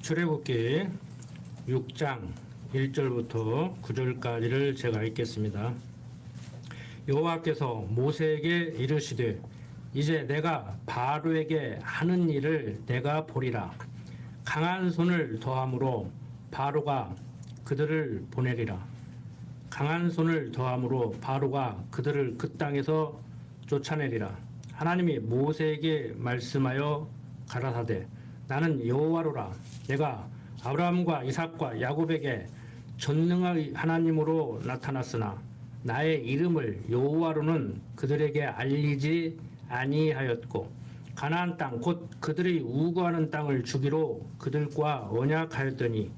출애굽기 6장 1절부터 9절까지를 제가 읽겠습니다. 여호와께서 모세에게 이르시되 이제 내가 바로에게 하는 일을 내가 보리라. 강한 손을 더함으로 바로가 그들을 보내리라. 강한 손을 더함으로 바로가 그들을 그 땅에서 쫓아내리라. 하나님이 모세에게 말씀하여 가라사대 나는 여호와로라. 내가 아브라함과 이삭과 야곱에게 전능의 하나님으로 나타났으나 나의 이름을 여호와로는 그들에게 알리지 아니하였고 가나안 땅 곧 그들이 우거하는 땅을 주기로 그들과 언약하였더니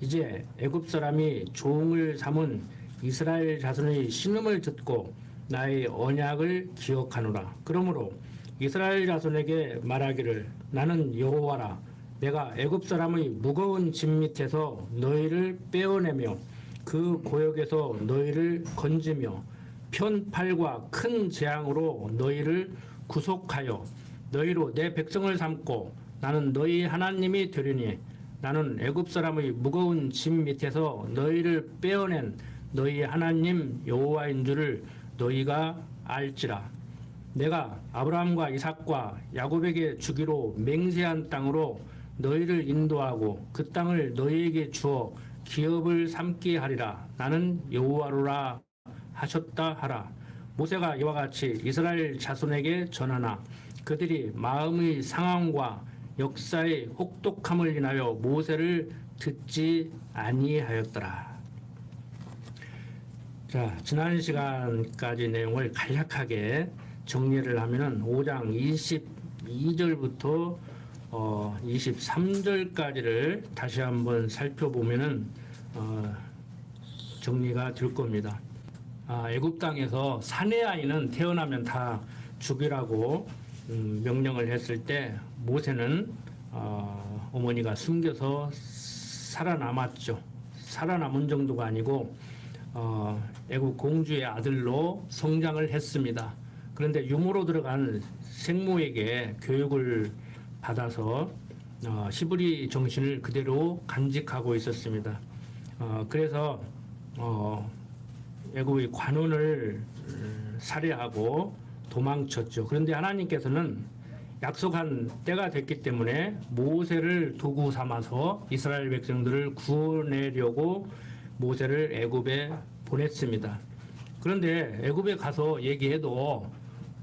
이제 애굽 사람이 종을 삼은 이스라엘 자손의 신음을 듣고 나의 언약을 기억하노라. 그러므로 이스라엘 자손에게 말하기를 나는 여호와라. 내가 애굽 사람의 무거운 짐 밑에서 너희를 빼어내며 그 고역에서 너희를 건지며 편팔과 큰 재앙으로 너희를 구속하여 너희로 내 백성을 삼고 나는 너희 하나님이 되리니 나는 애굽 사람의 무거운 짐 밑에서 너희를 빼어낸 너희 하나님 여호와인 줄을 너희가 알지라. 내가 아브라함과 이삭과 야곱에게 주기로 맹세한 땅으로 너희를 인도하고 그 땅을 너희에게 주어 기업을 삼게 하리라. 나는 여호와로라 하셨다 하라. 모세가 이와 같이 이스라엘 자손에게 전하나 그들이 마음의 상황과 역사의 혹독함을 인하여 모세를 듣지 아니하였더라. 자, 지난 시간까지 내용을 간략하게 정리를 하면은 5장 22절부터 23절까지를 다시 한번 살펴보면은 정리가 될 겁니다. 애굽 땅에서 사내 아이는 태어나면 다 죽이라고 명령을 했을 때 모세는 어머니가 숨겨서 살아남았죠. 살아남은 정도가 아니고 애굽 공주의 아들로 성장을 했습니다. 그런데 유모로 들어간 생모에게 교육을 받아서 히브리 정신을 그대로 간직하고 있었습니다. 그래서 애굽의 관원을 살해하고 도망쳤죠. 그런데 하나님께서는 약속한 때가 됐기 때문에 모세를 도구 삼아서 이스라엘 백성들을 구원하려고 모세를 애굽에 보냈습니다. 그런데 애굽에 가서 얘기해도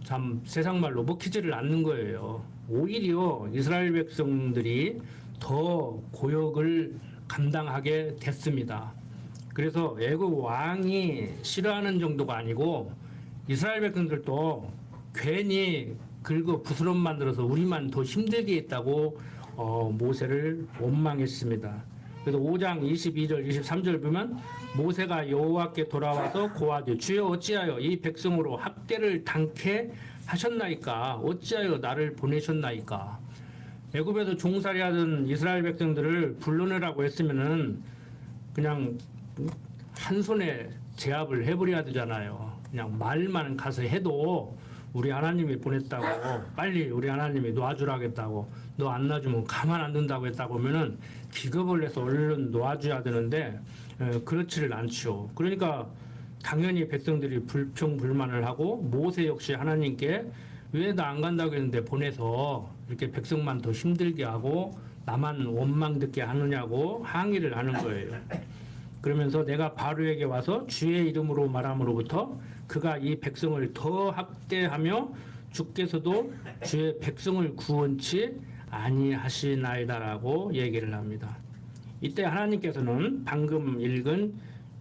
참 세상 말로 먹히지를 않는 거예요. 오히려 이스라엘 백성들이 더 고역을 감당하게 됐습니다. 그래서 애굽 왕이 싫어하는 정도가 아니고 이스라엘 백성들도 괜히 긁어 부스럼 만들어서 우리만 더 힘들게 했다고 모세를 원망했습니다. 그래서 5장 22절 23절 보면 모세가 여호와께 돌아와서 고하되 주여 어찌하여 이 백성으로 학대를 당케 하셨나이까 어찌하여 나를 보내셨나이까. 애굽에서 종살이하던 이스라엘 백성들을 불러내라고 했으면은 그냥 한 손에 제압을 해버려야 되잖아요. 그냥 말만 가서 해도 우리 하나님이 보냈다고 빨리 우리 하나님이 놔주라겠다고 너 안 놔주면 가만 안 둔다고 했다고 하면은 기겁을 해서 얼른 놔줘야 되는데 그렇지를 않죠. 그러니까 당연히 백성들이 불평불만을 하고 모세 역시 하나님께 왜 나 안 간다고 했는데 보내서 이렇게 백성만 더 힘들게 하고 나만 원망 듣게 하느냐고 항의를 하는 거예요. 그러면서 내가 바로에게 와서 주의 이름으로 말함으로부터 그가 이 백성을 더 학대하며 주께서도 주의 백성을 구원치 아니하시나이다라고 얘기를 합니다. 이때 하나님께서는 방금 읽은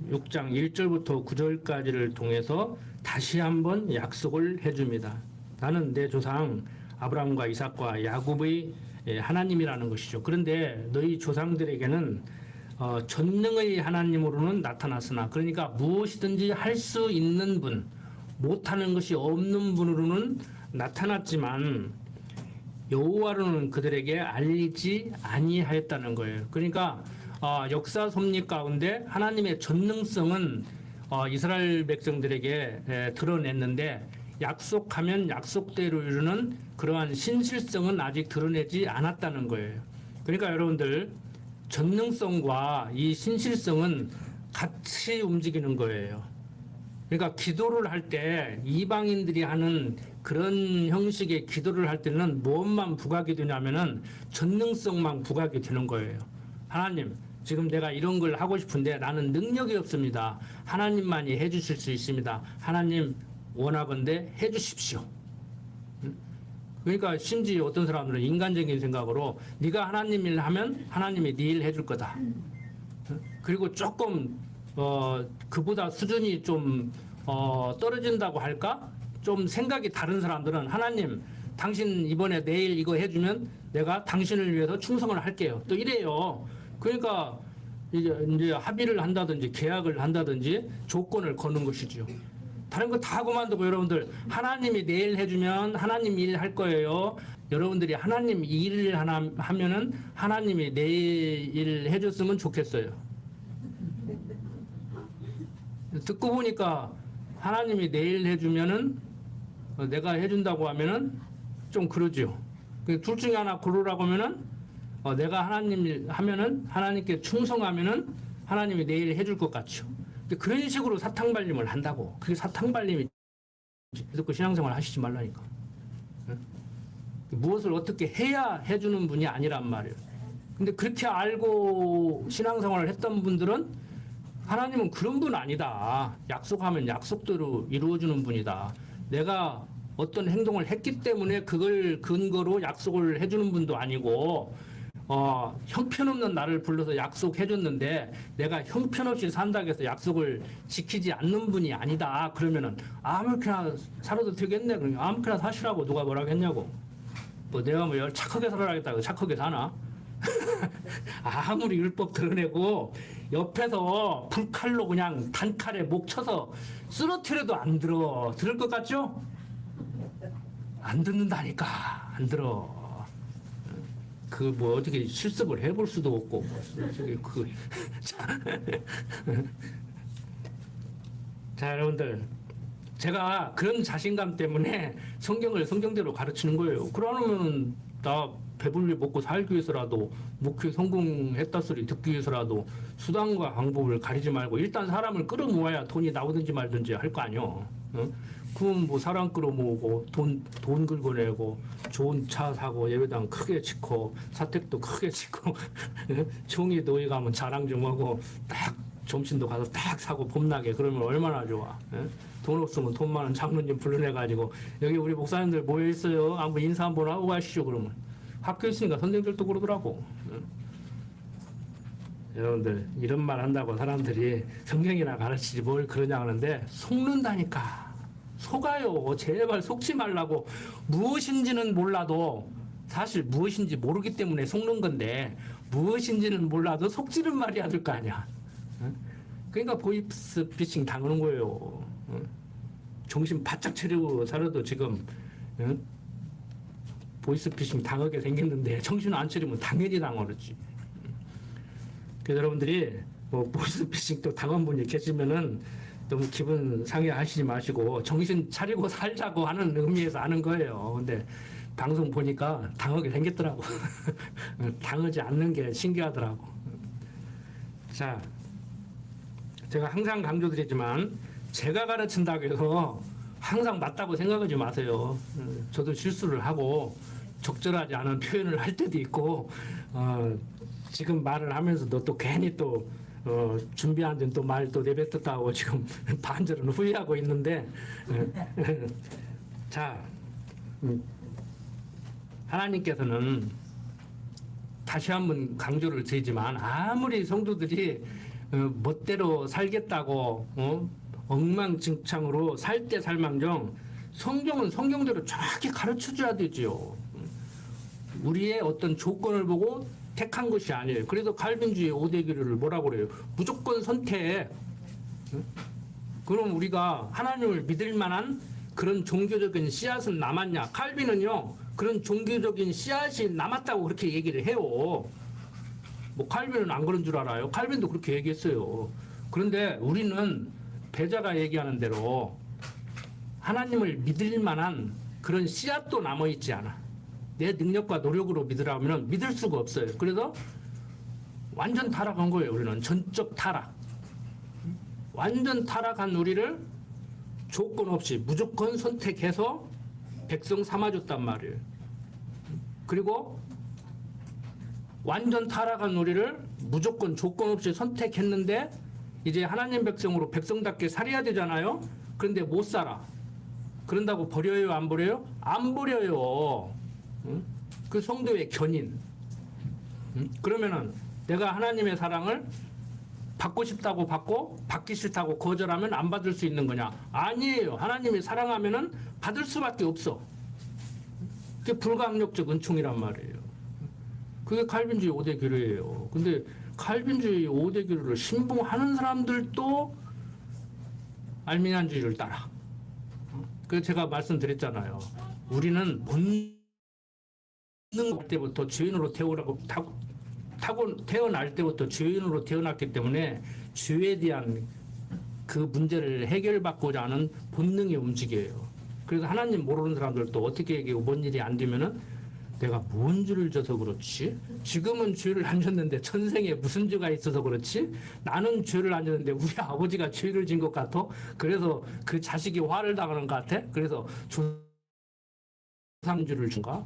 6장 1절부터 9절까지를 통해서 다시 한번 약속을 해줍니다. 나는 내 조상 아브라함과 이삭과 야곱의 하나님이라는 것이죠. 그런데 너희 조상들에게는 전능의 하나님으로는 나타났으나 그러니까 무엇이든지 할 수 있는 분, 못하는 것이 없는 분으로는 나타났지만 여호와로는 그들에게 알리지 아니하였다는 거예요. 그러니까 역사 섭리 가운데 하나님의 전능성은 이스라엘 백성들에게 드러냈는데 약속하면 약속대로 이루는 그러한 신실성은 아직 드러내지 않았다는 거예요. 그러니까 여러분들 전능성과 이 신실성은 같이 움직이는 거예요. 그러니까 기도를 할 때 이방인들이 하는 그런 형식의 기도를 할 때는 무엇만 부각이 되냐면은 전능성만 부각이 되는 거예요. 하나님, 지금 내가 이런 걸 하고 싶은데 나는 능력이 없습니다. 하나님만이 해주실 수 있습니다. 하나님 원하건대 해주십시오. 그러니까 심지어 어떤 사람들은 인간적인 생각으로 네가 하나님 일 하면 하나님이 네 일 해줄 거다. 그리고 조금 그보다 수준이 좀 떨어진다고 할까? 좀 생각이 다른 사람들은 하나님 당신 이번에 내일 이거 해주면 내가 당신을 위해서 충성을 할게요. 또 이래요. 그러니까 이제 합의를 한다든지 계약을 한다든지 조건을 거는 것이죠. 다른 거 다 그만두고 여러분들 하나님이 내일 해주면 하나님 일 할 거예요. 여러분들이 하나님 일을 하면은 하나님이 내일 일 해줬으면 좋겠어요. 듣고 보니까 하나님이 내일 해주면은 내가 해준다고 하면은 좀 그러죠. 둘 중에 하나 고르라고 하면은 내가 하나님 일 하면은 하나님께 충성하면은 하나님이 내일 해줄 것 같죠. 그런 식으로 사탕발림을 한다고. 그게 사탕발림이 그래서 그 신앙생활 하시지 말라니까. 무엇을 어떻게 해야 해주는 분이 아니란 말이에요. 근데 그렇게 알고 신앙생활을 했던 분들은 하나님은 그런 분 아니다. 약속하면 약속대로 이루어주는 분이다. 내가 어떤 행동을 했기 때문에 그걸 근거로 약속을 해주는 분도 아니고 형편없는 나를 불러서 약속해줬는데 내가 형편없이 산다고 해서 약속을 지키지 않는 분이 아니다. 그러면은 아무렇게나 살아도 되겠네. 그러면 아무렇게나 사시라고 누가 뭐라고 했냐고. 뭐 내가 뭐 착하게 살아야겠다고 착하게 사나? 아무리 율법 드러내고 옆에서 불칼로 그냥 단칼에 목 쳐서 쓰러뜨려도 안 들어. 들을 것 같죠? 안 듣는다니까. 안 들어. 그 뭐 어떻게 실습을 해볼 수도 없고 자 여러분들 제가 그런 자신감 때문에 성경을 성경대로 가르치는 거예요. 그러면 나 배불리 먹고 살기 위해서라도 목회 성공했다 소리 듣기 위해서라도 수단과 방법을 가리지 말고 일단 사람을 끌어모아야 돈이 나오든지 말든지 할 거 아니요. 그럼 뭐 사람 끌어모으고 돈 긁어내고 좋은 차 사고 예배당 크게 짓고 사택도 크게 짓고 종이 노예 가면 자랑 좀 하고 딱 점심도 가서 딱 사고 봄나게 그러면 얼마나 좋아. 돈 없으면 돈 많은 장로님 불러내가지고 여기 우리 목사님들 모여 있어요. 한번 인사 한번 하고 가시죠. 그러면 학교 있으니까 선생들도 그러더라고. 여러분들 이런 말 한다고 사람들이 성경이나 가르치지 뭘 그러냐 하는데 속는다니까. 속아요. 제발 속지 말라고. 무엇인지는 몰라도 사실 무엇인지 모르기 때문에 속는 건데 무엇인지는 몰라도 속지는 말이야 될 거 아니야. 그러니까 보이스피싱 당하는 거예요. 정신 바짝 차리고 살아도 지금 보이스피싱 당하게 생겼는데 정신 안 차리면 당연히 당하지. 그래서 여러분들이 뭐 보이스피싱 또 당한 분이 계시면은 너무 기분 상해하시지 마시고 정신 차리고 살자고 하는 의미에서 하는 거예요. 근데 방송 보니까 당하게 생겼더라고. 당하지 않는 게 신기하더라고. 자, 제가 항상 강조드리지만 제가 가르친다고 해서 항상 맞다고 생각하지 마세요. 저도 실수를 하고 적절하지 않은 표현을 할 때도 있고 지금 말을 하면서도 또 괜히 또 준비한 데는 또 말 또 내뱉었다고 지금 반절은 후회하고 있는데 자 하나님께서는 다시 한번 강조를 드리지만 아무리 성도들이 멋대로 살겠다고 엉망진창으로 살 때 살망정 성경은 성경대로 정확히 가르쳐줘야 되지요. 우리의 어떤 조건을 보고 택한 것이 아니에요. 그래서 칼빈주의 5대 교류를 뭐라고 그래요? 무조건 선택. 그럼 우리가 하나님을 믿을 만한 그런 종교적인 씨앗은 남았냐? 칼빈은요 그런 종교적인 씨앗이 남았다고 그렇게 얘기를 해요. 뭐 칼빈은 안 그런 줄 알아요? 칼빈도 그렇게 얘기했어요. 그런데 우리는 배자가 얘기하는 대로 하나님을 믿을 만한 그런 씨앗도 남아있지 않아. 내 능력과 노력으로 믿으라면 믿을 수가 없어요. 그래서 완전 타락한 거예요. 우리는 전적 타락. 완전 타락한 우리를 조건 없이 무조건 선택해서 백성 삼아줬단 말이에요. 그리고 완전 타락한 우리를 무조건 조건 없이 선택했는데 이제 하나님 백성으로 백성답게 살아야 되잖아요. 그런데 못 살아. 그런다고 버려요? 안 버려요? 안 버려요. 응? 그 성도의 견인. 응? 그러면은 내가 하나님의 사랑을 받고 싶다고 받고 받기 싫다고 거절하면 안 받을 수 있는 거냐? 아니에요. 하나님이 사랑하면은 받을 수밖에 없어. 그게 불가항력적 은총이란 말이에요. 그게 칼빈주의 5대 교류예요. 근데 칼빈주의 5대 교류를 신봉하는 사람들도 알미니안주의를 따라. 그래서 제가 말씀드렸잖아요. 우리는 본능 때부터 죄인으로 태어날 때부터 죄인으로 태어났기 때문에 죄에 대한 그 문제를 해결받고자 하는 본능이 움직여요. 그래서 하나님 모르는 사람들도 어떻게 얘기하고 뭔 일이 안 되면은 내가 뭔 죄를 져서 그렇지? 지금은 죄를 안 졌는데 천생에 무슨 죄가 있어서 그렇지? 나는 죄를 안 졌는데 우리 아버지가 죄를 진 것 같아? 그래서 그 자식이 화를 당하는 것 같아? 그래서 조상죄를 준가?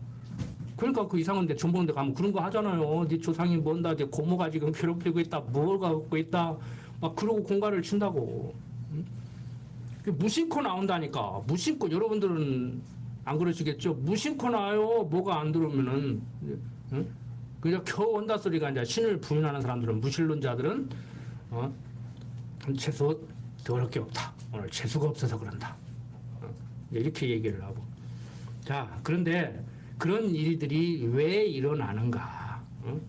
그러니까 그 이상한데 전 보는데 가면 그런 거 하잖아요. 네 조상이 뭔다, 네 고모가 지금 괴롭히고 있다, 뭘 갖고 있다, 막 그러고 공갈을 친다고. 응? 무심코 나온다니까. 무심코. 여러분들은 안 그러시겠죠? 무심코 나와요. 뭐가 안 들어오면은. 응? 그냥 겨우 온다 소리가 이제 신을 부인하는 사람들은, 무신론자들은 재수 더럽게 없다. 오늘 재수가 없어서 그런다. 이렇게 얘기를 하고. 자, 그런데 그런 일들이 왜 일어나는가?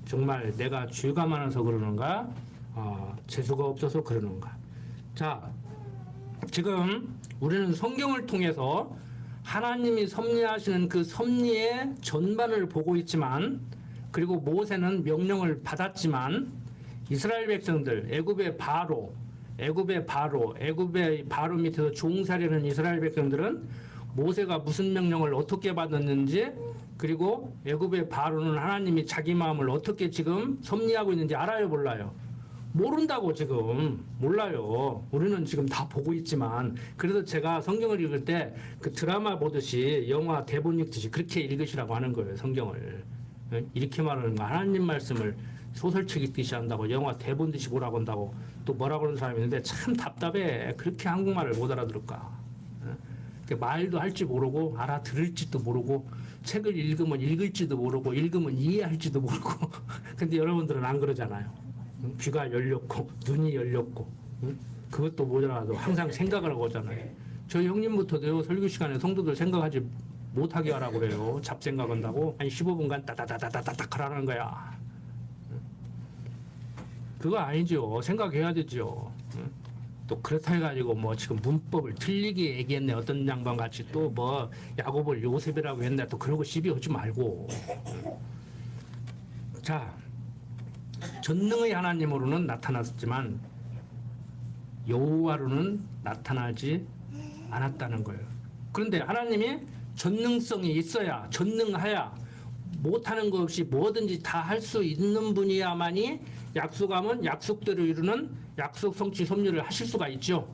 정말 내가 죄가 많아서 그러는가? 재수가 없어서 그러는가? 자, 지금 우리는 성경을 통해서 하나님이 섭리하시는 그 섭리의 전반을 보고 있지만, 그리고 모세는 명령을 받았지만 이스라엘 백성들, 애굽의 바로 밑에서 종살이하는 이스라엘 백성들은 모세가 무슨 명령을 어떻게 받았는지, 그리고 애굽의 바로는 하나님이 자기 마음을 어떻게 지금 섭리하고 있는지 알아요, 몰라요? 모른다고. 지금 몰라요. 우리는 지금 다 보고 있지만. 그래서 제가 성경을 읽을 때 그 드라마 보듯이, 영화 대본 읽듯이 그렇게 읽으시라고 하는 거예요, 성경을. 이렇게 말하는 거. 하나님 말씀을 소설책 읽듯이 한다고, 영화 대본 듯이 보라고 한다고 또 뭐라고 하는 사람이 있는데 참 답답해. 그렇게 한국말을 못 알아들을까? 말도 할 줄 모르고 알아들을지도 모르고, 책을 읽으면 읽을지도 모르고, 읽으면 이해할지도 모르고. 근데 여러분들은 안 그러잖아요. 귀가 열렸고 눈이 열렸고, 그것도 모자라도 항상 생각을 하고 오잖아요. 저희 형님부터도요, 설교 시간에 성도들 생각하지 못하게 하라고 그래요. 잡생각한다고 한 15분간 따다다다다닥 하라는 거야. 그거 아니죠. 생각해야 되죠. 또 그렇다 해가지고 뭐 지금 문법을 틀리게 얘기했네, 어떤 양반 같이 또 뭐 야곱을 요셉이라고 했네, 또 그러고 시비 하지 말고. 자, 전능의 하나님으로는 나타났지만 여호와로는 나타나지 않았다는 거예요. 그런데 하나님이 전능성이 있어야, 전능하야, 못하는 것 없이 뭐든지 다 할 수 있는 분이야만이 약속하면 약속대로 이루는 약속 성취 섭리를 하실 수가 있죠.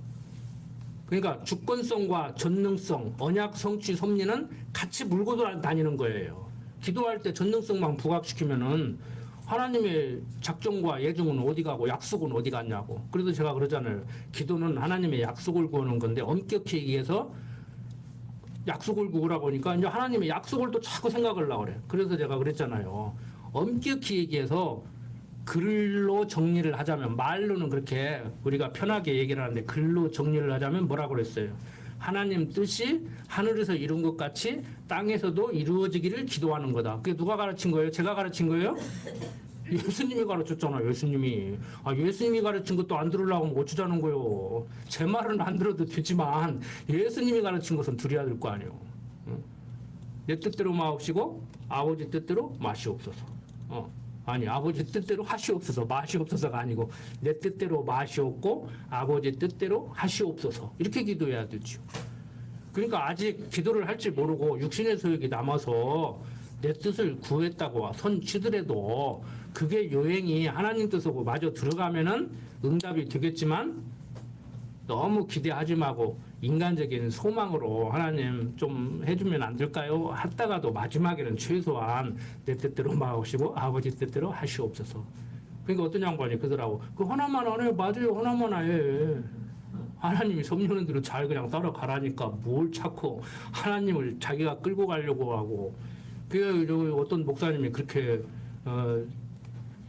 그러니까 주권성과 전능성, 언약 성취 섭리는 같이 물고 다니는 거예요. 기도할 때 전능성만 부각시키면은 하나님의 작정과 예정은 어디 가고 약속은 어디 갔냐고. 그래서 제가 그러잖아요. 기도는 하나님의 약속을 구하는 건데, 엄격히 얘기해서 약속을 구하라고 하니까 이제 하나님의 약속을 또 자꾸 생각을 하려고 그래. 그래서 제가 그랬잖아요. 엄격히 얘기해서 글로 정리를 하자면, 말로는 그렇게 우리가 편하게 얘기를 하는데 글로 정리를 하자면 뭐라고 그랬어요? 하나님 뜻이 하늘에서 이룬 것 같이 땅에서도 이루어지기를 기도하는 거다. 그게 누가 가르친 거예요? 제가 가르친 거예요? 예수님이 가르쳤잖아요. 예수님이 가르친 것도 안 들으려고 하면 어쩌자는 거예요. 제 말은 안 들어도 되지만 예수님이 가르친 것은 들어야 될 거 아니에요. 내 뜻대로 마옵시고 아버지 뜻대로 마시옵소서. 아니, 아버지 뜻대로 하시옵소서, 마시옵소서가 아니고 내 뜻대로 마시옵고 아버지 뜻대로 하시옵소서, 이렇게 기도해야 되죠. 그러니까 아직 기도를 할 줄 모르고 육신의 소욕이 남아서 내 뜻을 구했다고 손 치더라도 그게 요행이 하나님 뜻하고 마저 들어가면은 응답이 되겠지만 너무 기대하지 말고 인간적인 소망으로 하나님 좀 해주면 안 될까요? 했다가도 마지막에는 최소한 내 뜻대로 마옵시고 아버지 뜻대로 하시옵소서. 그러니까 어떤 양반이 그러더라고. 그 하나만 안 해. 맞아요. 하나만 안 해. 하나님이 섭리하는 대로 잘 그냥 따라가라니까 뭘 자꾸 하나님을 자기가 끌고 가려고 하고. 그 어떤 목사님이 그렇게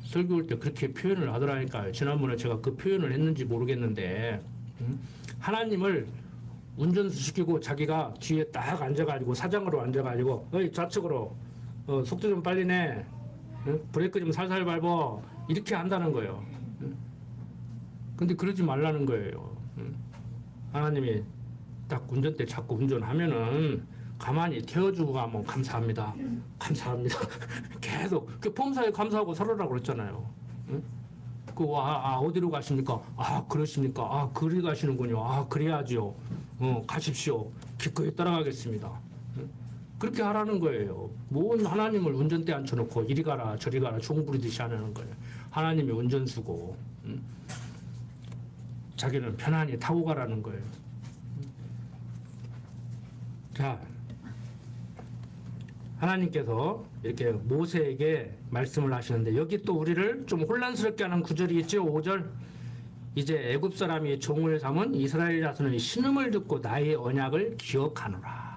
설교할 때 그렇게 표현을 하더라니까요. 지난번에 제가 그 표현을 했는지 모르겠는데 하나님을 운전수 시키고 자기가 뒤에 딱 앉아가지고 사장으로 앉아가지고 어이 좌측으로 속도 좀 빨리 내 브레이크 좀 살살 밟어 이렇게 한다는 거예요. 근데 그러지 말라는 거예요. 하나님이 딱 운전대 자꾸 운전하면은 가만히 태워주고 가면 감사합니다. 감사합니다. 계속 그 폼사에 감사하고 살아라고 그랬잖아요. 어디로 가십니까? 그러십니까? 그리 가시는군요. 그래야지요. 가십시오. 기꺼이 따라가겠습니다. 그렇게 하라는 거예요. 뭔 하나님을 운전대 앉혀놓고 이리 가라 저리 가라 종 부리듯이 하는 거예요. 하나님이 운전수고 자기는 편안히 타고 가라는 거예요. 자, 하나님께서 이렇게 모세에게 말씀을 하시는데 여기 또 우리를 좀 혼란스럽게 하는 구절이 있죠. 5절. 이제 애굽 사람이 종을 삼은 이스라엘 자손의 신음을 듣고 나의 언약을 기억하노라.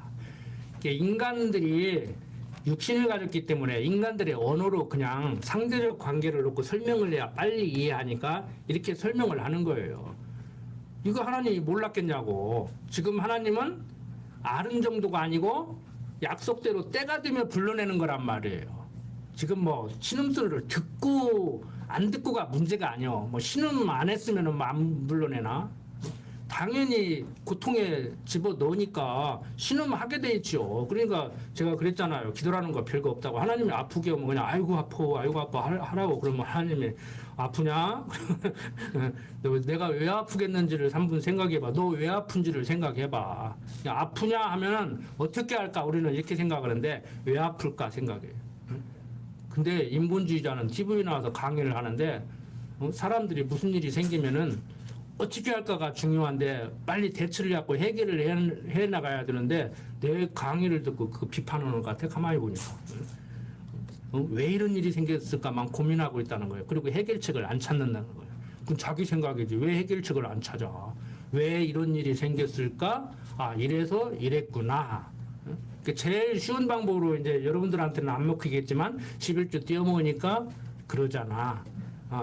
인간들이 육신을 가졌기 때문에 인간들의 언어로 그냥 상대적 관계를 놓고 설명을 해야 빨리 이해하니까 이렇게 설명을 하는 거예요. 이거 하나님이 몰랐겠냐고. 지금 하나님은 아는 정도가 아니고 약속대로 때가 되면 불러내는 거란 말이에요. 지금 뭐 신음소리를 듣고 안 듣고가 문제가 아니요. 뭐 신음 안 했으면 안 불러내나? 당연히 고통에 집어 넣으니까 신음하게 돼 있죠. 그러니까 제가 그랬잖아요. 기도라는 거 별거 없다고. 하나님이 아프게 오면 그냥 아이고 아파 하라고. 그러면 하나님이 아프냐? 내가 왜 아프겠는지를 3분 생각해봐. 너 왜 아픈지를 생각해봐. 아프냐 하면 어떻게 할까? 우리는 이렇게 생각하는데 왜 아플까 생각해. 근데 인본주의자는 TV에 나와서 강의를 하는데 사람들이 무슨 일이 생기면은 어떻게 할까가 중요한데 빨리 대처를 갖고 해결을 해 나가야 되는데 내 강의를 듣고 그 비판하는 것 같아. 가만히 보니까. 왜 이런 일이 생겼을까만 고민하고 있다는 거예요. 그리고 해결책을 안 찾는다는 거예요. 그건 자기 생각이지. 왜 해결책을 안 찾아? 왜 이런 일이 생겼을까? 이래서 이랬구나. 제일 쉬운 방법으로 이제 여러분들한테는 안 먹히겠지만 11조 띄어먹으니까 그러잖아.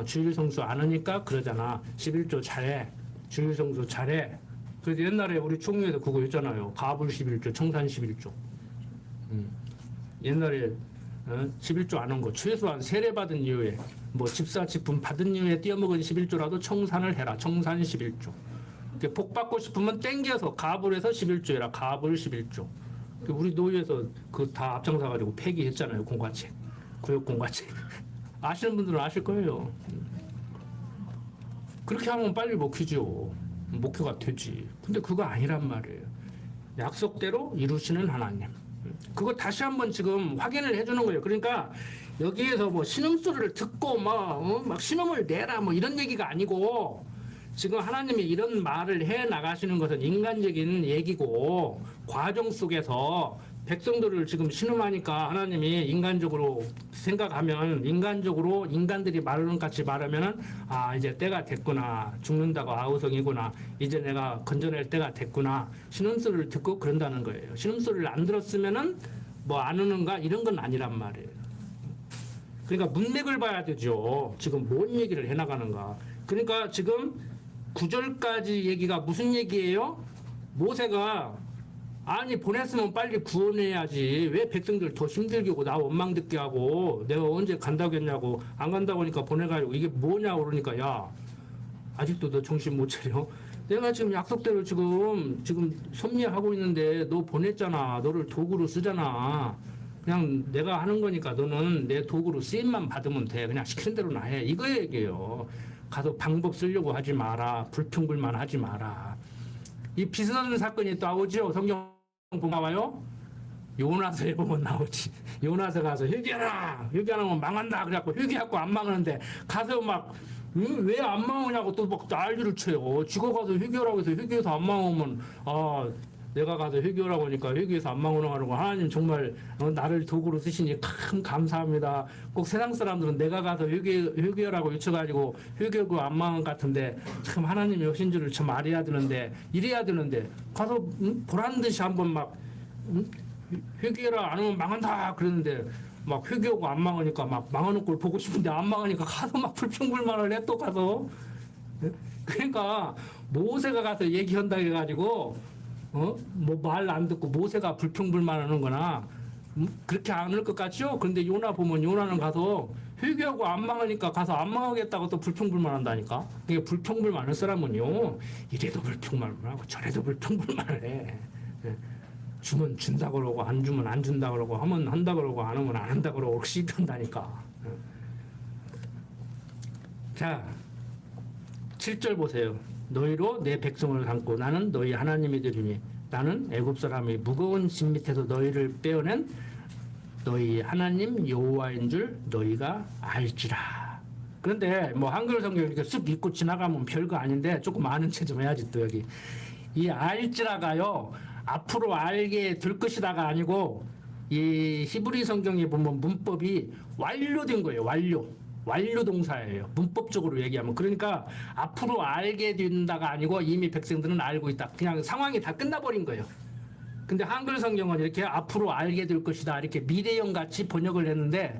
주일 성수 안 하니까 그러잖아. 11조 잘해. 주일 성수 잘해. 그래서 옛날에 우리 총회에서 그거 했잖아요. 가불 11조, 청산 11조. 옛날에 11조 안 한 거 최소한 세례 받은 이후에 뭐 집사 직분 받은 이후에 띄어먹은 11조라도 청산을 해라. 청산 11조. 복 받고 싶으면 땡겨서 가불에서 11조 해라. 가불 11조. 우리 노예에서 그 다 앞장서 가지고 폐기했잖아요. 공과책. 구역 공과책. 아시는 분들은 아실 거예요. 그렇게 하면 빨리 먹히죠. 목표가 되지. 근데 그거 아니란 말이에요. 약속대로 이루시는 하나님. 그거 다시 한번 지금 확인을 해주는 거예요. 그러니까 여기에서 뭐 신음소리를 듣고 막 신음을 내라 뭐 이런 얘기가 아니고 지금 하나님이 이런 말을 해 나가시는 것은 인간적인 얘기고 과정 속에서 백성들을 지금 신음하니까 하나님이 인간적으로 생각하면 인간적으로 인간들이 말하는 같이 말하면은 이제 때가 됐구나. 죽는다고 아우성이구나. 이제 내가 건져낼 때가 됐구나. 신음소리를 듣고 그런다는 거예요. 신음소리를 안 들었으면은 뭐 안 오는가 이런 건 아니란 말이에요. 그러니까 문맥을 봐야 되죠. 지금 뭔 얘기를 해나가는가. 그러니까 지금 9절까지 얘기가 무슨 얘기예요? 모세가 보냈으면 빨리 구원해야지. 왜 백성들 더 힘들게 하고 나 원망 듣게 하고 내가 언제 간다고 했냐고 안 간다고 하니까 보내가지고 이게 뭐냐 그러니까 야 아직도 너 정신 못 차려? 내가 지금 약속대로 지금 섭리하고 있는데 너 보냈잖아. 너를 도구로 쓰잖아. 그냥 내가 하는 거니까 너는 내 도구로 쓰임만 받으면 돼. 그냥 시키는 대로나 해. 이거 얘기예요. 가서 방법 쓰려고 하지 마라. 불평불만 하지 마라. 이 비슷한 사건이 또 나오죠. 성경 보면 나와요. 요나서에 보면 나오지. 요나서 가서 회개하라. 회개 안 하면 망한다. 그래갖고 회개하고 안 망하는데 가서 막 왜 안 망하냐고 또 막 난리를 쳐요. 지가 가서 회개하라고 해서 회개해서 안 망하면 내가 가서 회개하라고 하니까 회개해서 안 망하는 거 하나님 정말 나를 도구로 쓰시니 참 감사합니다. 꼭 세상 사람들은 내가 가서 회개하라고 요청가지고 회개하고 안 망한 것 같은데 참 하나님이 오신 줄을 참 알아야 되는데 이래야 되는데 가서 보란 듯이 한번 막 회개라 안 하면 망한다 그랬는데 막 회개하고 안 망하니까 막 망하는 걸 보고 싶은데 안 망하니까 가서 막 불평불만을 해 또 가서. 그러니까 모세가 가서 얘기한다 해가지고 뭐 말 안 듣고 모세가 불평불만하는 거나 그렇게 안 할 것 같죠? 그런데 요나 보면 요나는 가서 회개하고 안 망하니까 가서 안 망하겠다고 또 불평불만한다니까. 그러니까 불평불만할 사람은요 이래도 불평불만하고 저래도 불평불만을 해. 주면 준다 그러고 안 주면 안 준다 그러고 하면 한다 그러고 안 하면 안 한다 그러고 시비한다니까. 자 7절 보세요. 너희로 내 백성을 삼고 나는 너희 하나님이 되리니 나는 애굽 사람의 무거운 짐 밑에서 너희를 빼어낸 너희 하나님 여호와인 줄 너희가 알지라. 그런데 뭐 한글 성경 이렇게 쓱 읽고 지나가면 별거 아닌데 조금 아는 체 좀 해야지 또 여기 이 알지라가요. 앞으로 알게 될 것이다가 아니고 이 히브리 성경에 보면 문법이 완료된 거예요. 완료 동사예요. 문법적으로 얘기하면. 그러니까 앞으로 알게 된다가 아니고 이미 백성들은 알고 있다. 그냥 상황이 다 끝나버린 거예요. 근데 한글 성경은 이렇게 앞으로 알게 될 것이다. 이렇게 미래형 같이 번역을 했는데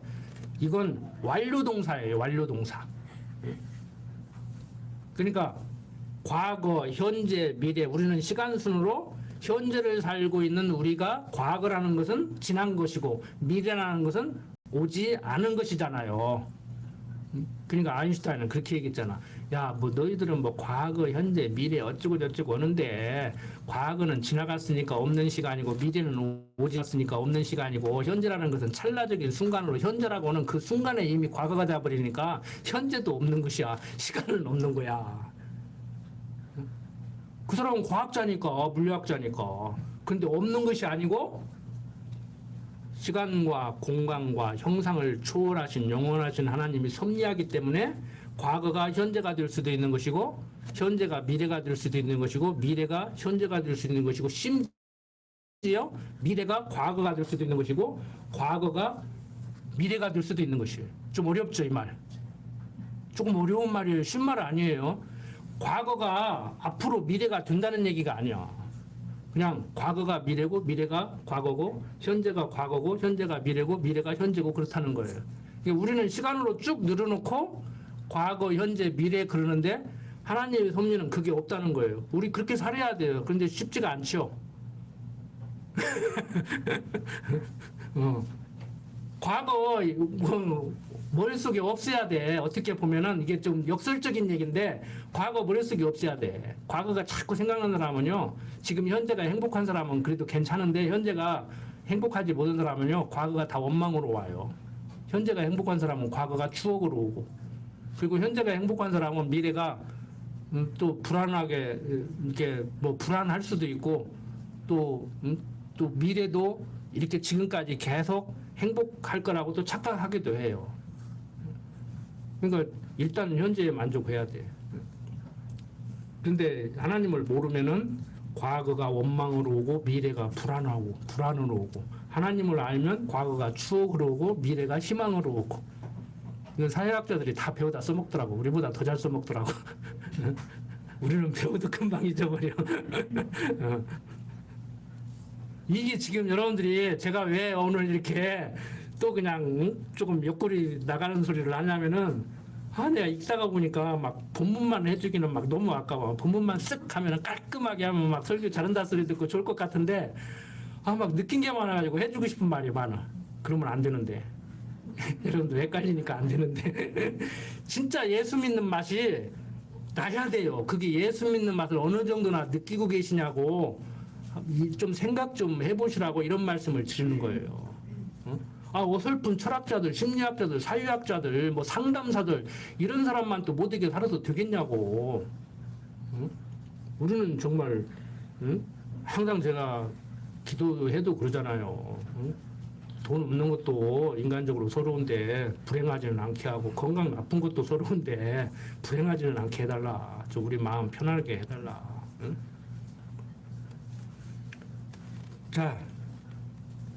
이건 완료 동사예요. 완료 동사. 그러니까 과거, 현재, 미래 우리는 시간순으로 현재를 살고 있는 우리가 과거라는 것은 지난 것이고 미래라는 것은 오지 않은 것이잖아요. 그러니까 아인슈타인은 그렇게 얘기했잖아. 야, 뭐 너희들은 뭐 과거, 현재, 미래 어쩌고 저쩌고 오는데 과거는 지나갔으니까 없는 시간이고 미래는 오지 않았으니까 없는 시간이고 현재라는 것은 찰나적인 순간으로 현재라고 하는 그 순간에 이미 과거가 되어버리니까 현재도 없는 것이야. 시간은 없는 거야. 그 사람은 과학자니까 물리학자니까. 근데 없는 것이 아니고 시간과 공간과 형상을 초월하신 영원하신 하나님이 섭리하기 때문에 과거가 현재가 될 수도 있는 것이고 현재가 미래가 될 수도 있는 것이고 미래가 현재가 될 수도 있는 것이고 심지어 미래가 과거가 될 수도 있는 것이고 과거가 미래가 될 수도 있는 것이에요. 좀 어렵죠 이 말. 조금 어려운 말이에요. 쉬운 말 아니에요. 과거가 앞으로 미래가 된다는 얘기가 아니야. 그냥 과거가 미래고 미래가 과거고 현재가 과거고 현재가 미래고 미래가 현재고 그렇다는 거예요. 그러니까 우리는 시간으로 쭉 늘어놓고 과거, 현재, 미래 그러는데 하나님의 섭리는 그게 없다는 거예요. 우리 그렇게 살아야 돼요. 그런데 쉽지가 않죠. 과거 머릿속에 없애야 돼. 어떻게 보면은 이게 좀 역설적인 얘기인데 과거 머릿속에 없애야 돼. 과거가 자꾸 생각나는 사람은요. 지금 현재가 행복한 사람은 그래도 괜찮은데 현재가 행복하지 못한 사람은요. 과거가 다 원망으로 와요. 현재가 행복한 사람은 과거가 추억으로 오고 그리고 현재가 행복한 사람은 미래가 또 불안하게 이렇게 뭐 불안할 수도 있고 또 미래도 이렇게 지금까지 계속 행복할 거라고 또 착각하기도 해요. 그러니까 일단 현재에 만족해야 돼. 근데 하나님을 모르면은 과거가 원망으로 오고 미래가 불안으로 오고 하나님을 알면 과거가 추억으로 오고 미래가 희망으로 오고 이건 사회학자들이 다 배우다 써먹더라고. 우리보다 더 잘 써먹더라고. 우리는 배워도 금방 잊어버려. 이게 지금 여러분들이 제가 왜 오늘 이렇게 또 그냥 조금 옆구리 나가는 소리를 하냐면은 내가 읽다가 보니까 막 본문만 해주기는 막 너무 아까워. 본문만 쓱 하면 깔끔하게 하면 막 설교 잘한다 소리 듣고 좋을 것 같은데 막 느낀 게 많아가지고 해주고 싶은 말이 많아. 그러면 안 되는데 여러분들 헷갈리니까 안 되는데 진짜 예수 믿는 맛이 나야 돼요. 그게 예수 믿는 맛을 어느 정도나 느끼고 계시냐고 좀 생각 좀 해보시라고 이런 말씀을 드리는 거예요. 어설픈 철학자들, 심리학자들, 사회학자들, 뭐 상담사들 이런 사람만 또 못되게 살아서 되겠냐고. 우리는 정말 항상 제가 기도해도 그러잖아요. 응? 돈 없는 것도 인간적으로 서러운데 불행하지는 않게 하고, 건강 나쁜 것도 서러운데 불행하지는 않게 해달라. 저 우리 마음 편하게 해달라. 응? 자,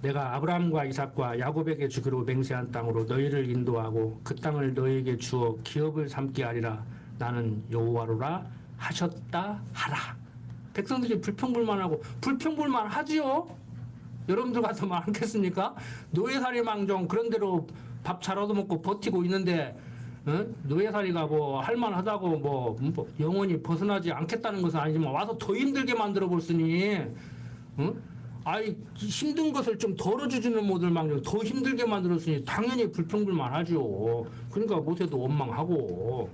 내가 아브라함과 이삭과 야곱에게 주기로 맹세한 땅으로 너희를 인도하고 그 땅을 너희에게 주어 기업을 삼게 하리라. 나는 여호와로라 하셨다 하라. 백성들이 불평불만하고, 불평불만하지요. 여러분들 같으면 않겠습니까? 노예살이망정 그런 대로 밥 잘 얻어먹고 버티고 있는데, 노예살이가 뭐 할만하다고 뭐 영원히 벗어나지 않겠다는 것은 아니지만 와서 더 힘들게 만들어 볼으니, 아이 힘든 것을 좀 덜어주지는 못할 망정 더 힘들게 만들었으니 당연히 불평불만하죠. 그러니까 모세도 원망하고,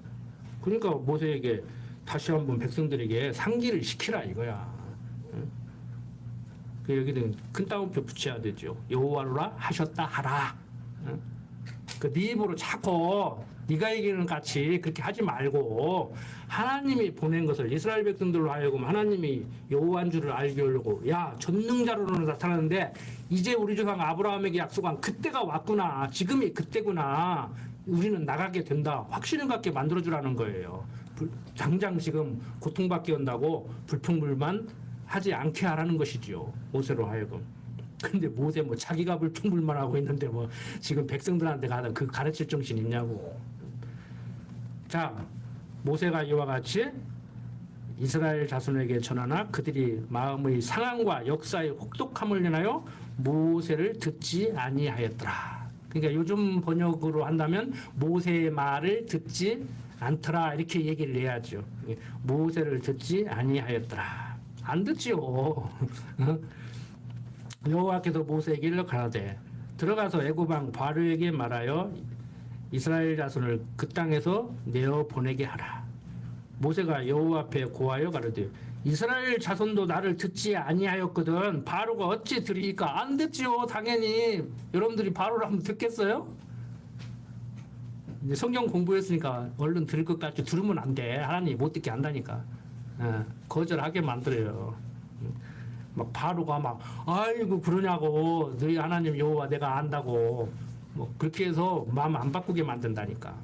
그러니까 모세에게 다시 한번 백성들에게 상기를 시키라 이거야. 그 여기는 큰 따옴표 붙여야 되죠. 여호와로라 하셨다 하라. 그 네 입으로 자꾸 네가 얘기는 같이 그렇게 하지 말고, 하나님이 보낸 것을 이스라엘 백성들로 하여금 하나님이 여호와인 줄을 알게 하려고, 야 전능자로는 나타나는데 이제 우리 조상 아브라함에게 약속한 그때가 왔구나, 지금이 그때구나, 우리는 나가게 된다, 확신을 갖게 만들어주라는 거예요. 당장 지금 고통받게 한다고 불평불만 하지 않게 하라는 것이지요, 모세로 하여금. 근데 모세 뭐 자기가 불평불만하고 있는데 뭐 지금 백성들한테 가다 그 가르칠 정신 있냐고. 자, 모세가 이와 같이 이스라엘 자손에게 전하나 그들이 마음의 상황과 역사의 혹독함을 인하여 모세를 듣지 아니하였더라. 그러니까 요즘 번역으로 한다면 모세의 말을 듣지 않더라 이렇게 얘기를 해야죠. 모세를 듣지 아니하였더라. 안 듣지요. 여호와께서 모세에게 일러 가라되 들어가서 애굽 왕 바로에게 말하여 이스라엘 자손을 그 땅에서 내어 보내게 하라. 모세가 여호와 앞에 고하여 가라되 이스라엘 자손도 나를 듣지 아니하였거든 바로가 어찌 들으니까. 안 듣지요. 당연히 여러분들이 바로를 하면 듣겠어요? 이제 성경 공부했으니까 얼른 들을 것 같죠. 들으면 안 돼. 하나님이 못 듣게 한다니까. 거절하게 만들어요. 막 바로가 막 아이고 그러냐고, 너희 하나님 여호와 내가 안다고 뭐 그렇게 해서 마음 안 바꾸게 만든다니까.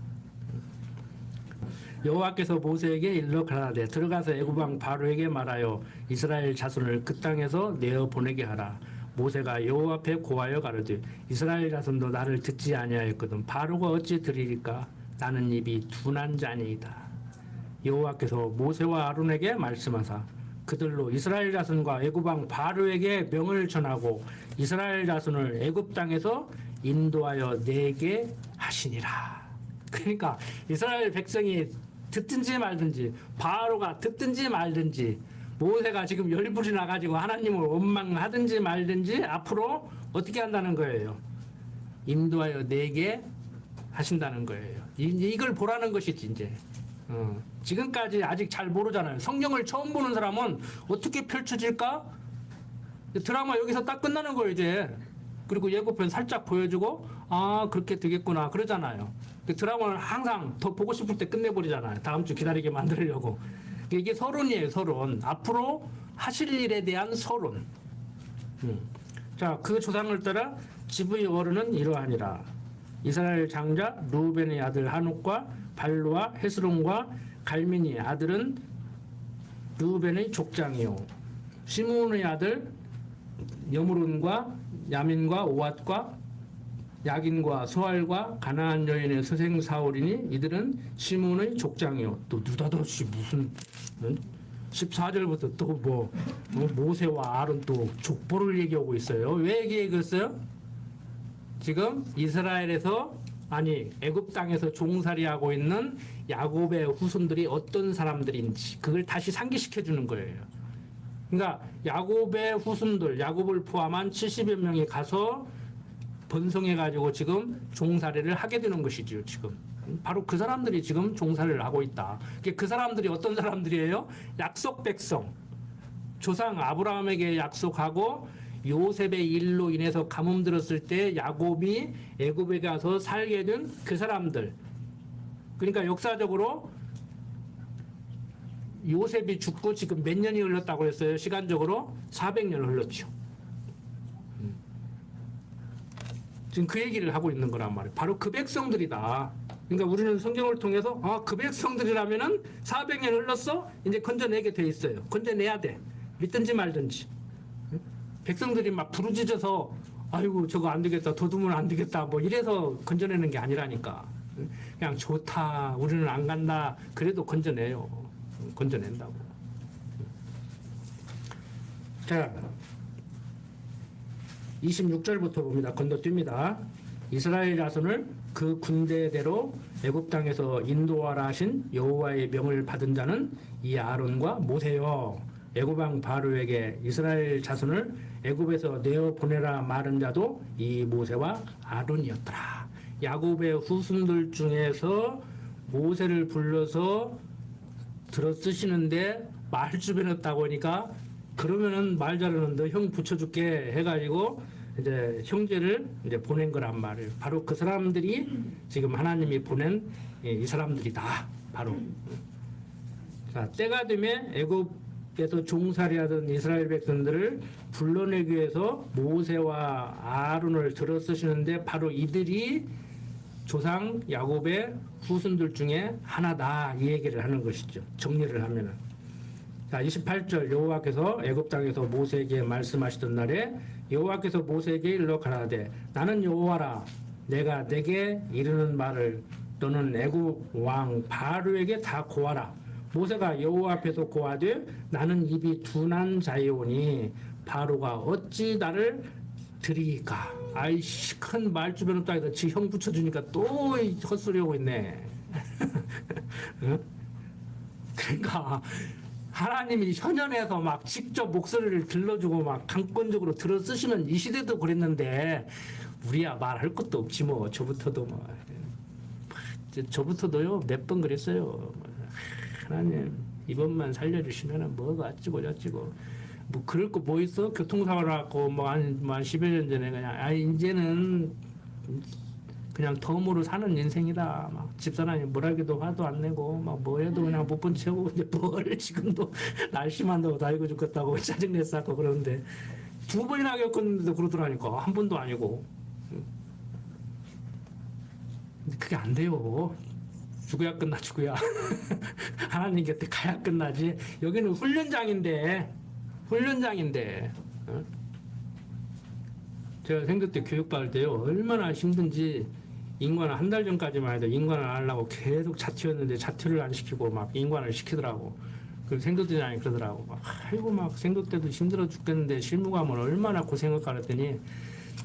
여호와께서 모세에게 일러 가라되 들어가서 애굽 왕 바로에게 말하여 이스라엘 자손을 그 땅에서 내어 보내게 하라. 모세가 여호와 앞에 고하여 가로되 이스라엘 자손도 나를 듣지 아니하였거든 바로가 어찌 들으리까. 나는 입이 둔한 자니이다. 여호와께서 모세와 아론에게 말씀하사 그들로 이스라엘 자손과 애굽 왕 바로에게 명을 전하고 이스라엘 자손을 애굽 땅에서 인도하여 내게 하시니라. 그러니까 이스라엘 백성이 듣든지 말든지, 바로가 듣든지 말든지, 모세가 지금 열불이 나가지고 하나님을 원망하든지 말든지 앞으로 어떻게 한다는 거예요? 인도하여 내게 하신다는 거예요. 이걸 보라는 것이지 이제. 지금까지 아직 잘 모르잖아요. 성경을 처음 보는 사람은 어떻게 펼쳐질까? 드라마 여기서 딱 끝나는 거예요 이제. 그리고 예고편 살짝 보여주고 아 그렇게 되겠구나 그러잖아요. 드라마는 항상 더 보고 싶을 때 끝내버리잖아요. 다음 주 기다리게 만들려고. 이게 서론이에요. 서론. 앞으로 하실 일에 대한 서론. 자, 그 조상을 따라 지부의 어른은 이러하니라. 이스라엘 장자 루벤의 아들 한옥과 발루와 헤스론과 갈민이 아들은 루벤의 족장이요. 시므온의 아들 여므론과 야민과 오앗과 야긴과 소알과 가나안 여인의 서생 사울이니 이들은 시므온의 족장이요. 또 느닷없이 무슨 14절부터 또 뭐 모세와 아론 또 족보를 얘기하고 있어요. 왜 얘기했어요? 지금 이스라엘에서 아니 애굽 땅에서 종살이하고 있는 야곱의 후손들이 어떤 사람들인지 그걸 다시 상기시켜 주는 거예요. 그러니까 야곱의 후손들, 야곱을 포함한 70여 명이 가서 번성해 가지고 지금 종살이를 하게 되는 것이죠. 지금 바로 그 사람들이 지금 종살이를 하고 있다. 그 사람들이 어떤 사람들이에요? 약속 백성, 조상 아브라함에게 약속하고 요셉의 일로 인해서 가뭄 들었을 때 야곱이 애굽에 가서 살게 된 그 사람들. 그러니까 역사적으로 요셉이 죽고 지금 몇 년이 흘렀다고 했어요? 시간적으로 400년 흘렀죠. 지금 그 얘기를 하고 있는 거란 말이에요. 바로 그 백성들이다. 그러니까 우리는 성경을 통해서 그 백성들이라면은 400년 흘렀어? 이제 건져내게 돼 있어요. 건져내야 돼. 믿든지 말든지. 백성들이 막 부르짖어서 아이고 저거 안 되겠다. 도둑은 안 되겠다. 뭐 이래서 건져내는 게 아니라니까. 그냥 좋다. 우리는 안 간다. 그래도 건져내요. 건져낸다고. 자, 26절부터 봅니다. 건너뜁니다. 이스라엘 자손을 그 군대대로 애굽 땅에서 인도하라 하신 여호와의 명을 받은 자는 이 아론과 모세요. 애굽 왕 바로에게 이스라엘 자손을 애굽에서 내어 보내라 말한 자도 이 모세와 아론이었더라. 야곱의 후손들 중에서 모세를 불러서 들어 쓰시는데 말 주변했다고 하니까 그러면은 말 잘하는 너 형 붙여줄게 해가지고 이제 형제를 이제 보낸 거란 말이에요. 바로 그 사람들이 지금 하나님이 보낸 이 사람들이다. 바로. 자, 때가 되면 애굽에서 종살이하던 이스라엘 백성들을 불러내기 위해서 모세와 아론을 들어 쓰시는데 바로 이들이 조상 야곱의 후손들 중에 하나다. 이 얘기를 하는 것이죠. 정리를 하면은. 자, 28절 여호와께서 애굽 땅에서 모세에게 말씀하시던 날에 여호와께서 모세에게 일러 가라사대 나는 여호와라 내가 내게 이르는 말을 너는 애굽 왕 바로에게 다 고하라. 모세가 여호와 앞에서 고하되 나는 입이 둔한 자이오니 바로가 어찌 나를 들이까. 아이씨 큰 말주변 땅에서 지 형 붙여주니까 또 헛소리하고 있네. 응? 그러니까 하나님이 현현에서 막 직접 목소리를 들려주고 막 강권적으로 들어 쓰시는 이 시대도 그랬는데 우리야 말할 것도 없지 뭐. 저부터도 뭐 저부터도요 몇 번 그랬어요. 하나님 이번만 살려주시면은 뭐가 어찌고 저찌고 뭐 그럴 거 뭐 있어? 교통사고 나고 뭐한 10여 년 전에 그냥 이제는 그냥 덤으로 사는 인생이다. 막 집사람이 뭐라기도 화도 안 내고 막 뭐해도 그냥 못 본 채우고 근데 뭘 지금도 날씨만다고 다 이거 죽겠다고 짜증냈었고 그러는데 2번이나 겪었는데도 그러더라니까. 한 번도 아니고. 근데 그게 안 돼요. 죽어야 끝나 죽어야. 하나님 곁에 가야 끝나지. 여기는 훈련장인데. 어? 제가 생각 때 교육받을 때요 얼마나 힘든지 인관을 한 달 전까지만 해도 인관을 하려고 계속 자퇴였는데 자퇴를 안 시키고 막 인관을 시키더라고. 그 생도대장이 그러더라고. 아이고 막 생도 때도 힘들어 죽겠는데 실무 가면 얼마나 고생할까 그랬더니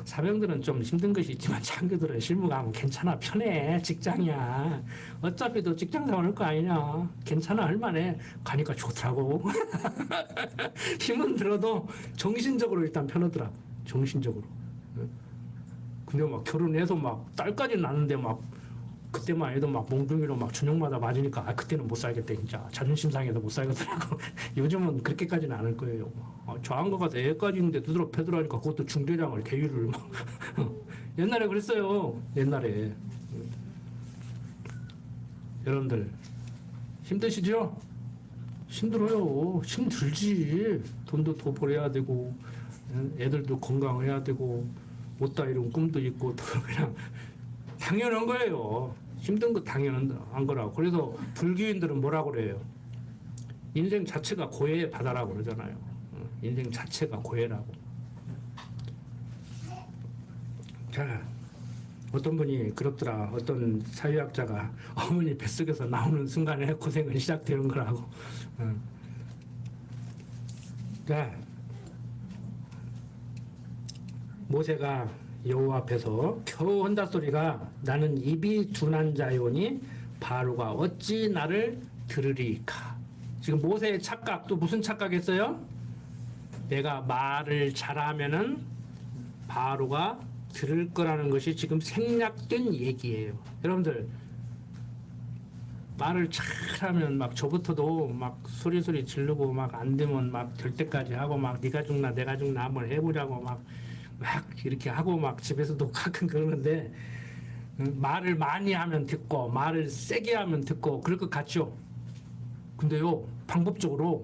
사병들은 좀 힘든 것이 있지만 장교들은 실무 가면 괜찮아 편해 직장이야. 어차피 너 직장 생활 할 거 아니냐. 괜찮아 할만해. 가니까 좋더라고. 힘은 들어도 정신적으로 일단 편하더라고. 정신적으로. 근데 막 결혼해서 막 딸까지 낳는데 막 그때만 해도 막 몽둥이로 막 저녁마다 맞으니까 그때는 못 살겠다 진짜. 자존심 상해서 못 살겠더라고. 요즘은 그렇게까지는 않을 거예요. 저한 거 가서 애까지 있는데 두드러 패드러 하니까 그것도 중대장을 계율을 막 옛날에 그랬어요. 옛날에. 여러분들 힘드시죠? 힘들어요. 힘들지. 돈도 더 벌어야 되고 애들도 건강해야 되고 못다 이룬 꿈도 있고 또 그냥 당연한 거예요. 힘든 거 당연한 거라고. 그래서 불교인들은 뭐라고 그래요? 인생 자체가 고해의 바다라고 그러잖아요. 인생 자체가 고해라고. 자, 어떤 분이 그렇더라. 어떤 사회학자가 어머니 뱃속에서 나오는 순간에 고생은 시작되는 거라고. 자, 모세가 여호와 앞에서 겨우 한다 소리가 나는 입이 둔한 자요니 바로가 어찌 나를 들으리까. 지금 모세의 착각 또 무슨 착각했어요? 내가 말을 잘하면은 바로가 들을 거라는 것이 지금 생략된 얘기예요. 여러분들 말을 잘하면 막 저부터도 막 소리 지르고 막 안 되면 막 될 때까지 하고 막 네가 죽나 내가 죽나 한번 해보자고 막 이렇게 하고 막 집에서도 가끔 그러는데 말을 많이 하면 듣고 말을 세게 하면 듣고 그럴 것 같죠. 근데요 방법적으로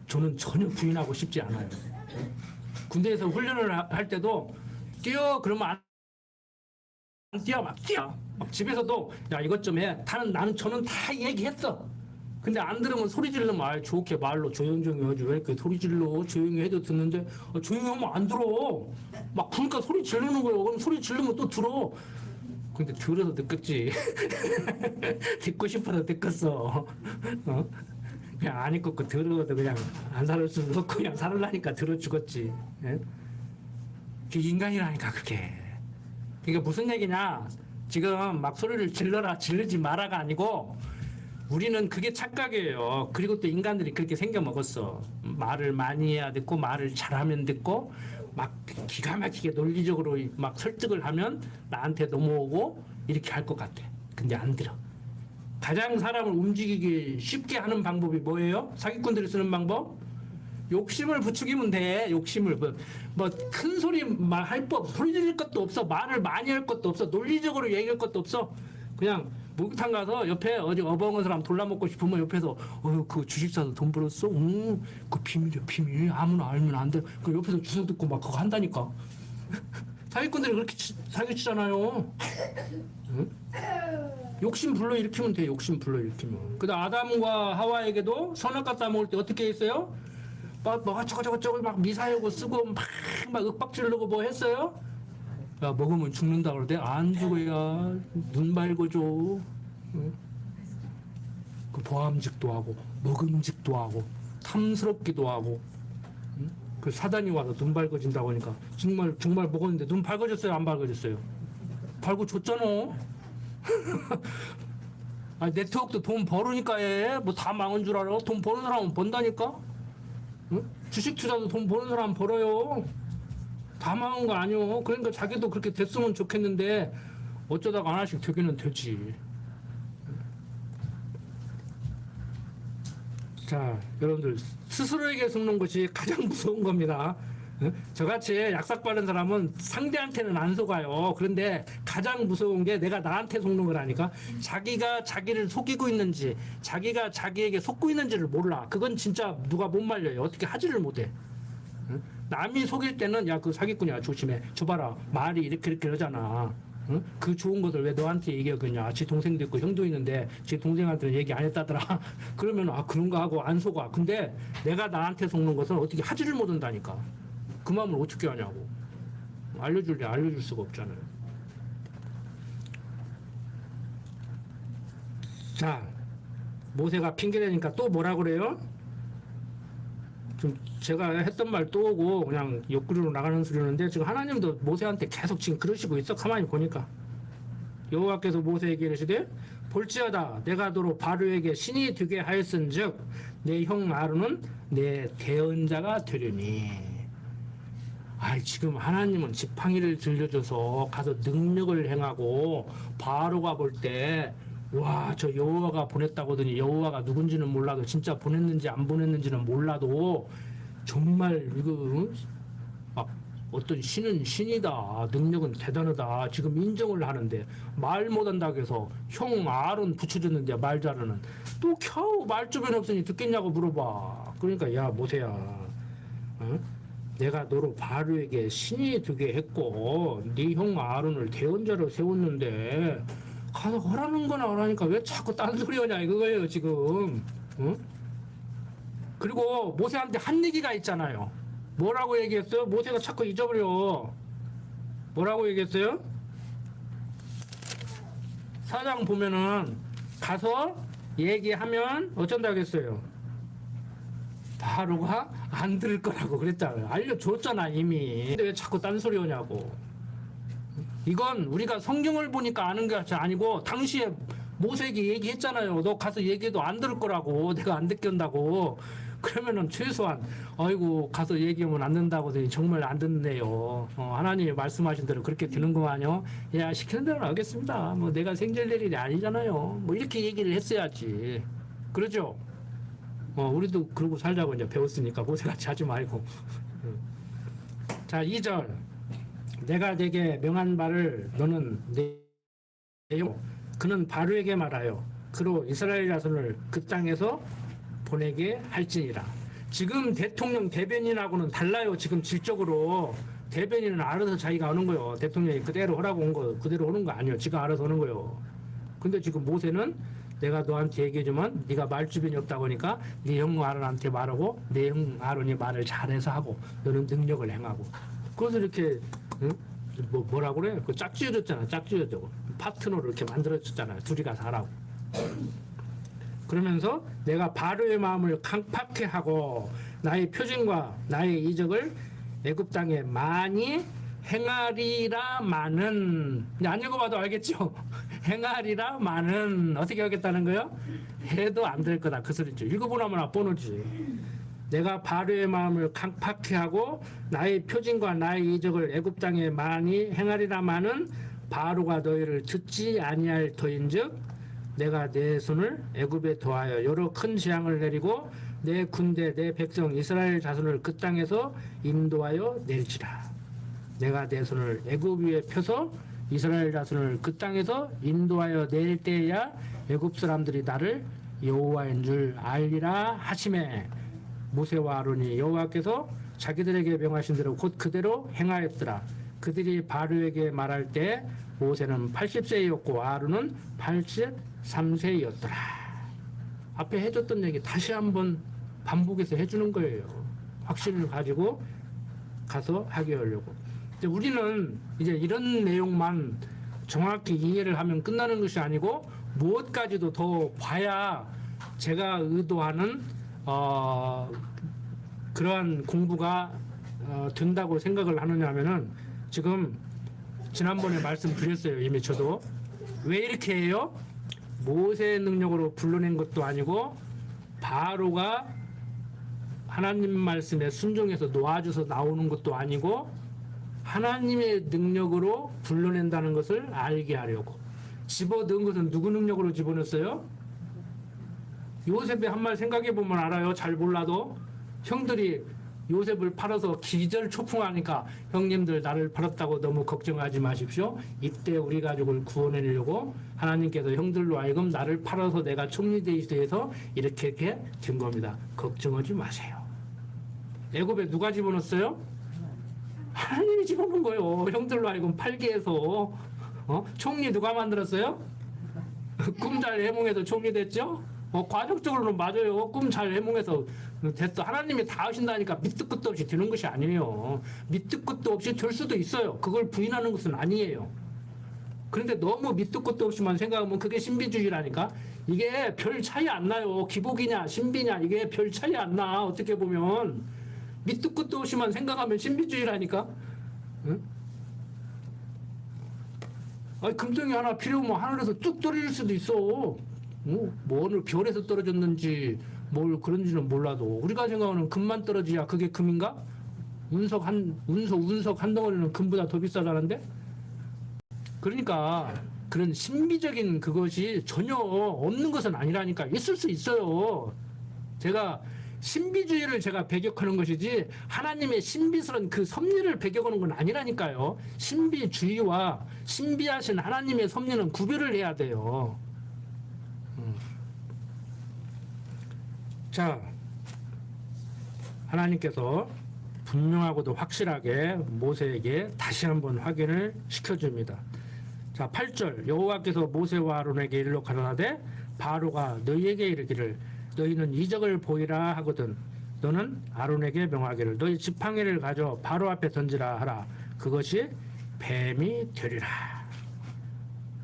저는 전혀 부인하고 싶지 않아요. 군대에서 훈련을 할 때도 뛰어 그러면 안 뛰어 막 뛰어. 막 집에서도 야 이것 좀 해. 나는 저는 다 얘기했어. 근데 안 들으면 소리 지르면 아 좋게 말로 조용조용히 하지 왜 이렇게 소리 질러 조용히 해도 듣는데 조용히 하면 안 들어. 막 그러니까 소리 지르는 거예요. 그럼 소리 지르면 또 들어. 근데 들어서 듣겠지. 듣고 싶어서 듣겠어. 어? 그냥 안 입고 들어도 그냥 안 살을 수도 없고 그냥 살으려니까 들어 죽었지. 예? 그게 인간이라니까 그게. 이게 무슨 얘기냐? 지금 막 소리를 질러라 질르지 마라가 아니고 우리는 그게 착각이에요. 그리고 또 인간들이 그렇게 생겨 먹었어. 말을 많이 해야 듣고 말을 잘하면 듣고 막 기가 막히게 논리적으로 막 설득을 하면 나한테 넘어오고 이렇게 할 것 같아. 근데 안 들어. 가장 사람을 움직이기 쉽게 하는 방법이 뭐예요? 사기꾼들이 쓰는 방법? 욕심을 부추기면 돼. 욕심을 뭐 큰 소리 할 법 소리 지를 것도 없어. 말을 많이 할 것도 없어. 논리적으로 얘기할 것도 없어. 그냥 목욕탕 가서 옆에 어디 어벙한 사람 돌라먹고 싶으면 옆에서 그 주식사도 돈 벌었어? 그 비밀이야 비밀. 아무나 알면 안 돼. 그 옆에서 주워 듣고 막 그거 한다니까. 사기꾼들이 그렇게 사기치잖아요. 응? 욕심 불러일으키면 돼. 욕심 불러일으키면. 그다음 아담과 하와에게도 선악과 따먹을 때 어떻게 했어요? 막 저거 막 미사여고 쓰고 막 윽박지르고 뭐 했어요? 야 먹으면 죽는다 그러대. 안 죽어야 눈 밝아져. 응? 그 보암직도 하고 먹음직도 하고 탐스럽기도 하고. 응? 그 사단이 와서 눈 밝아진다고 하니까 정말 먹었는데 눈 밝아졌어요? 안 밝아졌어요? 밝아졌잖아. 아 네트워크도 돈 벌으니까 해. 뭐 다 망한 줄 알아? 돈 버는 사람은 번다니까. 응? 주식 투자도 돈 버는 사람 벌어요. 다 망한 거 아니요. 그러니까 자기도 그렇게 됐으면 좋겠는데 어쩌다가 하나씩 되기는 되지. 자, 여러분들 스스로에게 속는 것이 가장 무서운 겁니다. 저같이 약삭 빠른 사람은 상대한테는 안 속아요. 그런데 가장 무서운 게 내가 나한테 속는 거라니까. 자기가 자기를 속이고 있는지 자기가 자기에게 속고 있는지를 몰라. 그건 진짜 누가 못 말려요. 어떻게 하지를 못해. 남이 속일 때는 야 그 사기꾼이야 조심해. 저 봐라 말이 이렇게 하잖아. 응? 그 좋은 것을 왜 너한테 얘기하겠냐. 지 동생도 있고 형도 있는데 지 동생한테는 얘기 안 했다더라. 그러면 아 그런가 하고 안 속아. 근데 내가 나한테 속는 것은 어떻게 하지를 못한다니까. 그 마음을 어떻게 하냐고. 알려줄 수가 없잖아요. 자, 모세가 핑계대니까 또 뭐라 그래요? 좀 제가 했던 말 또 오고 그냥 옆구리로 나가는 소리였는데 지금 하나님도 모세한테 계속 지금 그러시고 있어. 가만히 보니까 여호와께서 모세에게 이르시되 볼지어다 내가 도로 바로에게 신이 되게 하였은즉 내 형 아론은 내 대언자가 되려니. 지금 하나님은 지팡이를 들려줘서 가서 능력을 행하고 바로가 볼 때 와 저 여호와가 보냈다고 하더니 여호와가 누군지는 몰라도 진짜 보냈는지 안 보냈는지는 몰라도 정말 이거 막 어떤 신은 신이다 능력은 대단하다 지금 인정을 하는데 말 못한다고 해서 형 아론 붙여줬는데 말 잘하는 또 겨우 말주변 없으니 듣겠냐고 물어봐. 그러니까 야 모세야 어? 내가 너로 바로에게 신이 되게 했고 네 형 아론을 대언자로 세웠는데 가서 하라는 거나 하라니까 왜 자꾸 딴소리 하냐 이거예요 지금. 어? 그리고 모세한테 한 얘기가 있잖아요. 뭐라고 얘기했어요? 모세가 자꾸 잊어버려. 뭐라고 얘기했어요? 사장 보면은 가서 얘기하면 어쩐다 그랬어요. 바로가 안 들을 거라고 그랬잖아요. 알려줬잖아 이미. 근데 왜 자꾸 딴소리 하냐고. 이건 우리가 성경을 보니까 아는 게 아니고 당시에 모세에게 얘기했잖아요. 너 가서 얘기해도 안 들을 거라고. 내가 안 듣게 한다고. 그러면은 최소한 아이고 가서 얘기하면 안 된다고 하더니 정말 안 듣네요. 하나님이 말씀하신 대로 그렇게 되는구만요. 야 시키는 대로 하겠습니다. 뭐 내가 생존될 일이 아니잖아요. 뭐 이렇게 얘기를 했어야지. 그러죠? 우리도 그러고 살자고 이제 배웠으니까 모세같이 하지 말고. 자 2절 내가 네게 명한 바를 너는 내요. 그는 바로에게 말하여 그로 이스라엘 자손을 그 땅에서 보내게 할지니라. 지금 대통령 대변인하고는 달라요. 지금 질적으로 대변인은 알아서 자기가 하는 거요. 대통령이 그대로 하라고 온 거 그대로 오는 거 아니에요. 지가 알아서 하는 거요. 근데 지금 모세는 내가 너한테 얘기해주면 네가 말주변이 없다고 하니까 네 형 아론한테 말하고 내 형 아론이 말을 잘해서 하고 너는 능력을 행하고 그래서 이렇게 응? 뭐라고 그래? 그 짝지어졌잖아. 짝지어졌고 파트너를 이렇게 만들어줬잖아요. 둘이 가서 하라고. 그러면서 내가 바로의 마음을 강팍해 하고 나의 표징과 나의 이적을 애굽 땅에 많이 행하리라마는 안 읽어봐도 알겠죠? 행하리라마는 어떻게 하겠다는 거요? 해도 안 될 거다 그 소리죠. 읽어보라면 뻔하지. 내가 바로의 마음을 강팍해 하고 나의 표징과 나의 이적을 애굽 땅에 많이 행하리라마는 바로가 너희를 듣지 아니할 터인즉 내가 내 손을 애굽에 더하여 여러 큰 재앙을 내리고 내 군대 내 백성 이스라엘 자손을 그 땅에서 인도하여 낼지라. 내가 내 손을 애굽 위에 펴서 이스라엘 자손을 그 땅에서 인도하여 낼 때야 애굽 사람들이 나를 여호와인 줄 알리라 하시매 모세와 아론이 여호와께서 자기들에게 명하신 대로 곧 그대로 행하였더라. 그들이 바로에게 말할 때 모세는 80세였고 아론은 83세였더라. 앞에 해줬던 얘기 다시 한번 반복해서 해주는 거예요. 확신을 가지고 가서 하게 하려고. 우리는 이제 이런 내용만 정확히 이해를 하면 끝나는 것이 아니고 무엇까지도 더 봐야 제가 의도하는 그러한 공부가 된다고 생각을 하느냐 하면은 지금 지난번에 말씀드렸어요. 이미 저도. 왜 이렇게 해요? 모세의 능력으로 불러낸 것도 아니고 바로가 하나님 말씀에 순종해서 놓아줘서 나오는 것도 아니고 하나님의 능력으로 불러낸다는 것을 알게 하려고. 집어넣은 것은 누구 능력으로 집어넣었어요? 요셉의 한 말 생각해 보면 알아요. 잘 몰라도 형들이 요셉을 팔아서 기절초풍하니까 형님들 나를 팔았다고 너무 걱정하지 마십시오. 이때 우리 가족을 구원해내려고 하나님께서 형들로 하여금 나를 팔아서 내가 총리대에서 이렇게 된 겁니다. 걱정하지 마세요. 애굽에 누가 집어넣었어요? 하나님이 집어넣은 거예요. 형들로 하여금 팔게 해서. 총리 누가 만들었어요? 꿈 잘 해몽해서 총리 됐죠? 과정적으로는 맞아요. 꿈 잘 해몽해서 됐어. 하나님이 다 하신다니까 밑도 끝도 없이 되는 것이 아니에요. 밑도 끝도 없이 될 수도 있어요. 그걸 부인하는 것은 아니에요. 그런데 너무 밑도 끝도 없이만 생각하면 그게 신비주의라니까. 이게 별 차이 안 나요. 기복이냐 신비냐 이게 별 차이 안 나. 어떻게 보면 밑도 끝도 없이만 생각하면 신비주의라니까. 응? 아니, 금덩이 하나 필요하면 하늘에서 뚝 떨어질 수도 있어. 뭐 오늘 별에서 떨어졌는지 뭘 그런지는 몰라도 우리가 생각하는 금만 떨어지야 그게 금인가? 운석 한 덩어리는 금보다 더 비싸다는데? 그러니까 그런 신비적인 그것이 전혀 없는 것은 아니라니까. 있을 수 있어요. 제가 신비주의를 제가 배격하는 것이지 하나님의 신비스러운 그 섭리를 배격하는 건 아니라니까요. 신비주의와 신비하신 하나님의 섭리는 구별을 해야 돼요. 자, 하나님께서 분명하고도 확실하게 모세에게 다시 한번 확인을 시켜줍니다. 자, 8절 여호와께서 모세와 아론에게 일러 가라사대 바로가 너희에게 이르기를 너희는 이적을 보이라 하거든 너는 아론에게 명하기를 너희 지팡이를 가져 바로 앞에 던지라 하라 그것이 뱀이 되리라.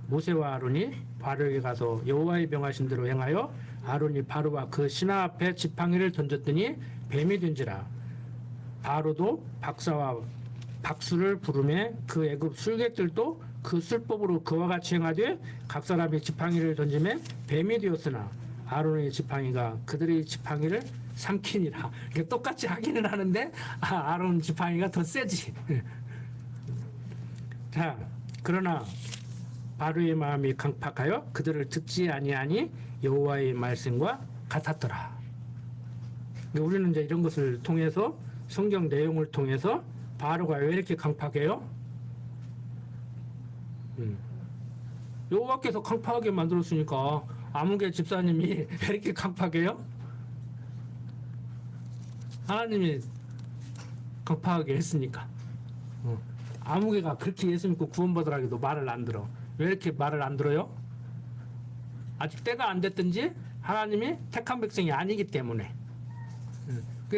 모세와 아론이 바로에게 가서 여호와의 명하신 대로 행하여 아론이 바로와 그 신하 앞에 지팡이를 던졌더니 뱀이 된지라. 바로도 박사와 박수를 부르매 그 애굽 술객들도 그 술법으로 그와 같이 행하되 각 사람이 지팡이를 던지매 뱀이 되었으나 아론의 지팡이가 그들의 지팡이를 삼키니라. 똑같이 하기는 하는데 아론 지팡이가 더 세지. 자, 그러나 바로의 마음이 강팍하여 그들을 듣지 아니하니 여호와의 말씀과 같았더라. 우리는 이제 이런 것을 통해서 성경 내용을 통해서 바로가 왜 이렇게 강팍해요? 여호와께서 강팍하게 만들었으니까 아무개 집사님이 왜 이렇게 강팍해요? 하나님이 강팍하게 했으니까. 아무개가 그렇게 예수 믿고 구원받으라기도 말을 안 들어. 왜 이렇게 말을 안 들어요? 아직 때가 안 됐든지 하나님이 택한 백성이 아니기 때문에.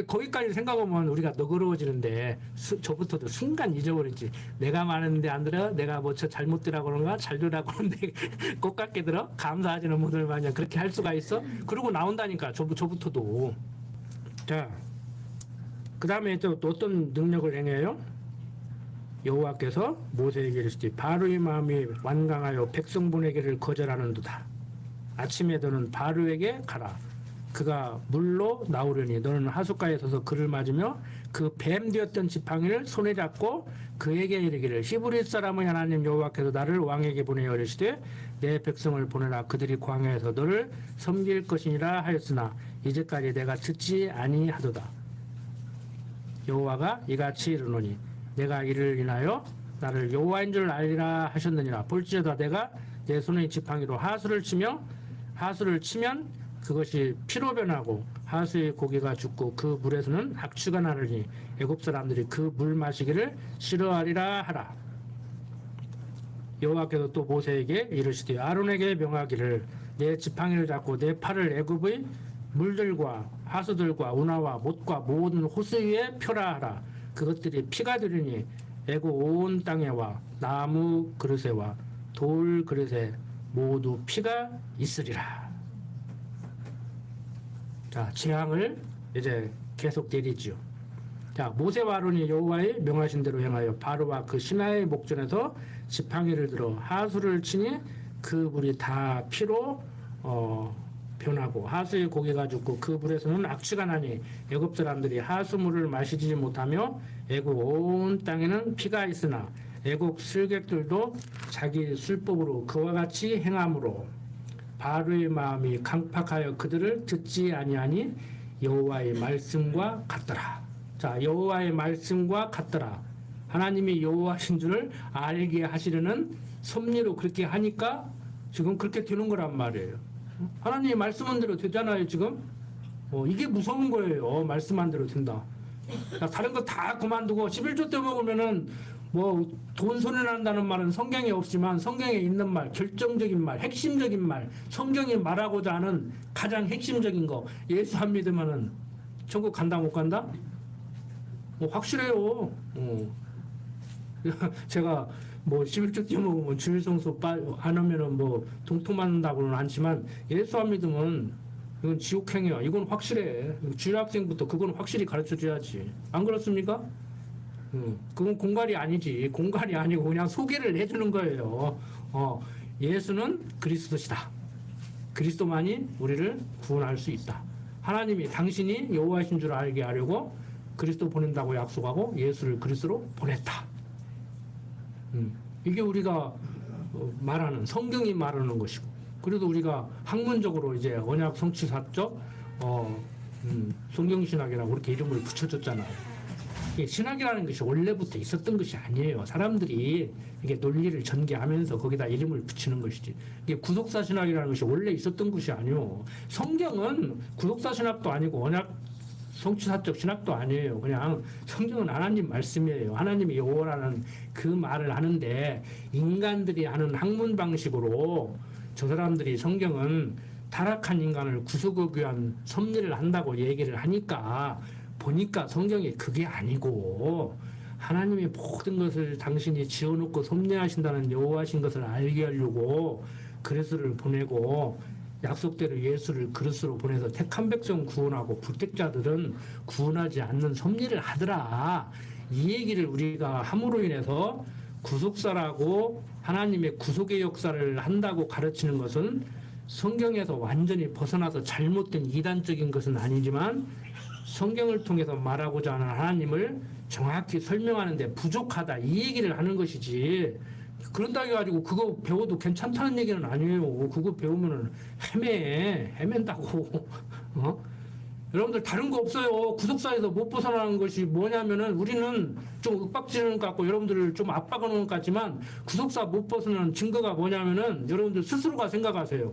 거기까지 생각하면 우리가 너그러워지는데 저부터도 순간 잊어버리지. 내가 많은데 안 들어? 내가 뭐 저 잘못되라고 그런가? 잘 되라고 그러는데 꽃같게 들어? 감사하지는 못할 마냥 그렇게 할 수가 있어? 그러고 나온다니까. 저부터도. 자, 그 다음에 또 어떤 능력을 행해요? 여호와께서 모세에게 이르시되 바로의 마음이 완강하여 백성 보내기를 거절하는도다. 아침에 너는 바로에게 가라. 그가 물로 나오려니 너는 하숫가에 서서 그를 맞으며 그 뱀 되었던 지팡이를 손에 잡고 그에게 이르기를 히브리 사람의 하나님 여호와께서 나를 왕에게 보내어 이르시되 내 백성을 보내라. 그들이 광야에서 너를 섬길 것이니라 하였으나 이제까지 내가 듣지 아니하도다. 여호와가 이같이 이르노니 내가 이를 인하여 나를 여호와인 줄 알리라 하셨느니라. 볼지어다 내가 내 손의 지팡이로 하수를 치면 그것이 피로 변하고 하수의 고기가 죽고 그 물에서는 악취가 나르니 애굽 사람들이 그 물 마시기를 싫어하리라 하라. 여호와께서 또 모세에게 이르시되 아론에게 명하기를 내 지팡이를 잡고 내 팔을 애굽의 물들과 하수들과 운하와 못과 모든 호수 위에 펴라 하라. 그것들이 피가 되리니 애굽 온 땅에와 나무 그릇에와 돌 그릇에 모두 피가 있으리라. 자, 재앙을 이제 계속 내리죠. 자, 모세와 아론이 여호와의 명하신 대로 행하여 바로와 그 신하의 목전에서 지팡이를 들어 하수를 치니 그 물이 다 피로 변하고 하수의 고기가 죽고 그 물에서는 악취가 나니 애굽 사람들이 하수물을 마시지 못하며 애굽 온 땅에는 피가 있으나 애굽 술객들도 자기 술법으로 그와 같이 행함으로 바로의 마음이 강팍하여 그들을 듣지 아니하니 여호와의 말씀과 같더라. 자, 여호와의 말씀과 같더라. 하나님이 여호와신 줄을 알게 하시려는 섭리로 그렇게 하니까 지금 그렇게 되는 거란 말이에요. 하나님이 말씀한 대로 되잖아요. 지금 이게 무서운 거예요. 말씀한 대로 된다. 다른 거 다 그만두고 11조 때 먹으면은 뭐 돈 손해 난다는 말은 성경에 없지만 성경에 있는 말, 결정적인 말, 핵심적인 말, 성경이 말하고자 하는 가장 핵심적인 거, 예수 안 믿으면은 천국 간다 못 간다? 확실해요. 제가 뭐 11조 때 먹으면 주일성수 안 하면은 뭐 동통 맞는다고는 않지만 예수 안 믿으면 이건 지옥행이야. 이건 확실해. 주일학생부터 그건 확실히 가르쳐 줘야지. 안 그렇습니까? 그건 공갈이 아니지. 공갈이 아니고 그냥 소개를 해주는 거예요. 예수는 그리스도시다. 그리스도만이 우리를 구원할 수 있다. 하나님이 당신이 여호와신 줄 알게 하려고 그리스도 보낸다고 약속하고 예수를 그리스도로 보냈다. 이게 우리가 말하는 성경이 말하는 것이고, 그래도 우리가 학문적으로 이제 언약 성취사적 성경신학이라고 그렇게 이름을 붙여줬잖아요. 신학이라는 것이 원래부터 있었던 것이 아니에요. 사람들이 이게 논리를 전개하면서 거기다 이름을 붙이는 것이지. 이게 구속사 신학이라는 것이 원래 있었던 것이 아니에요. 성경은 구속사 신학도 아니고 언약 성취사적 신학도 아니에요. 그냥 성경은 하나님 말씀이에요. 하나님이 여호와라는 그 말을 하는데 인간들이 하는 학문 방식으로 저 사람들이 성경은 타락한 인간을 구속하기 위한 섭리를 한다고 얘기를 하니까 보니까 성경이 그게 아니고 하나님이 모든 것을 당신이 지어놓고 섭리하신다는 여호와신 것을 알게 하려고 그리스도를 보내고 약속대로 예수를 그리스도로 보내서 택한 백성 구원하고 불택자들은 구원하지 않는 섭리를 하더라. 이 얘기를 우리가 함으로 인해서 구속사라고 하나님의 구속의 역사를 한다고 가르치는 것은 성경에서 완전히 벗어나서 잘못된 이단적인 것은 아니지만 성경을 통해서 말하고자 하는 하나님을 정확히 설명하는데 부족하다 이 얘기를 하는 것이지, 그런다고 해가지고 그거 배워도 괜찮다는 얘기는 아니에요. 그거 배우면은 헤맨다고. 여러분들 다른 거 없어요. 구속사에서 못 벗어나는 것이 뭐냐면은 우리는 좀 윽박지르는 것 같고 여러분들을 좀 압박하는 것 같지만 구속사 못 벗어나는 증거가 뭐냐면은 여러분들 스스로가 생각하세요.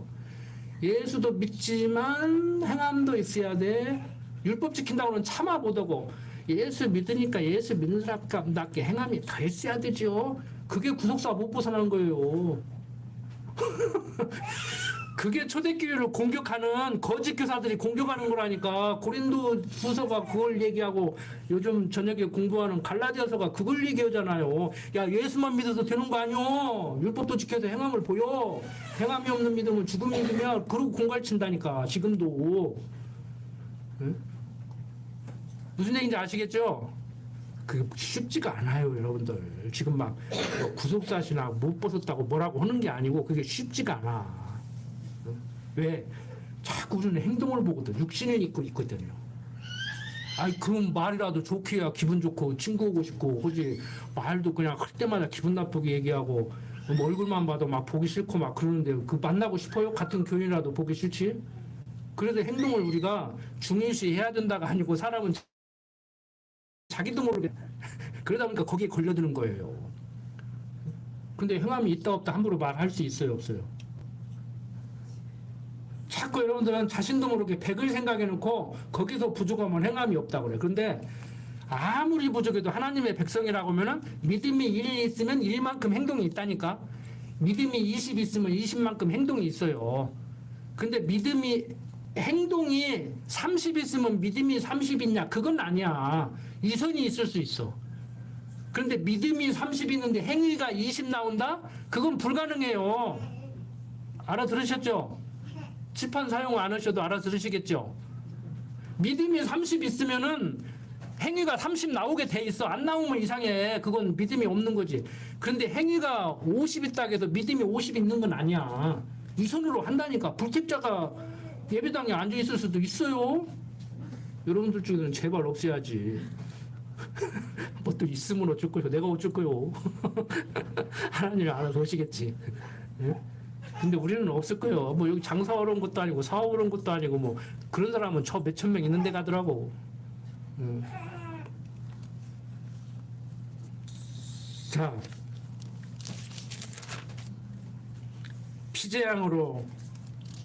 예수도 믿지만 행함도 있어야 돼. 율법 지킨다고는 참아 못하고 예수 믿으니까 예수 믿는 사람답게 행함이 다 있어야 되죠. 그게 구속사 못 벗어나는 거예요. 그게 초대교회를 공격하는 거짓 교사들이 공격하는 거라니까. 고린도 후서가 그걸 얘기하고 요즘 저녁에 공부하는 갈라디아서가 그걸 얘기하잖아요. 야, 예수만 믿어도 되는 거 아니오. 율법도 지켜서 행함을 보여. 행함이 없는 믿음은 죽음 믿으면 그러고 공갈친다니까. 지금도. 응? 무슨 얘기인지 아시겠죠? 그게 쉽지가 않아요, 여러분들. 지금 막뭐 구속사시나 못 벗었다고 뭐라고 하는 게 아니고 그게 쉽지가 않아. 왜? 자꾸 우리는 행동을 보거든. 육신을 입고 있거든요. 아이, 그럼 말이라도 좋게 해야 기분 좋고 친구 오고 싶고 그지. 말도 그냥 할 때마다 기분 나쁘게 얘기하고 뭐 얼굴만 봐도 막 보기 싫고 막 그러는데 그 만나고 싶어요? 같은 교인이라도 보기 싫지? 그래서 행동을 우리가 중요시 해야 된다가 아니고 사람은 자기도 모르게 그러다 보니까 거기에 걸려드는 거예요. 근데 행함이 있다 없다 함부로 말할 수 있어요, 없어요? 자꾸 여러분들은 자신도 모르게 100을 생각해놓고 거기서 부족하면 행함이 없다고 그래. 그런데 아무리 부족해도 하나님의 백성이라고 하면은 믿음이 1 있으면 1만큼 행동이 있다니까. 믿음이 20 있으면 20만큼 행동이 있어요. 근데 믿음이 행동이 30 있으면 믿음이 30 있냐? 그건 아니야. 이선이 있을 수 있어. 그런데 믿음이 30 있는데 행위가 20 나온다? 그건 불가능해요. 알아들으셨죠? 칠판 사용 안 하셔도 알아들으시겠죠? 믿음이 30 있으면은 행위가 30 나오게 돼 있어. 안 나오면 이상해. 그건 믿음이 없는 거지. 그런데 행위가 50 있다고 해서 믿음이 50 있는 건 아니야. 이 손으로 한다니까. 불택자가 예배당에 앉아 있을 수도 있어요. 여러분들 중에는 제발 없애야지. 뭐 또 있으면 어쩔 거요. 내가 어쩔 거요. 하나님이 알아서 오시겠지. 예? 근데 우리는 없을 거예요. 뭐 여기 장사하러 온 것도 아니고 사업하러 온 것도 아니고 뭐 그런 사람은 저 몇천 명 있는 데 가더라고. 자, 피제양으로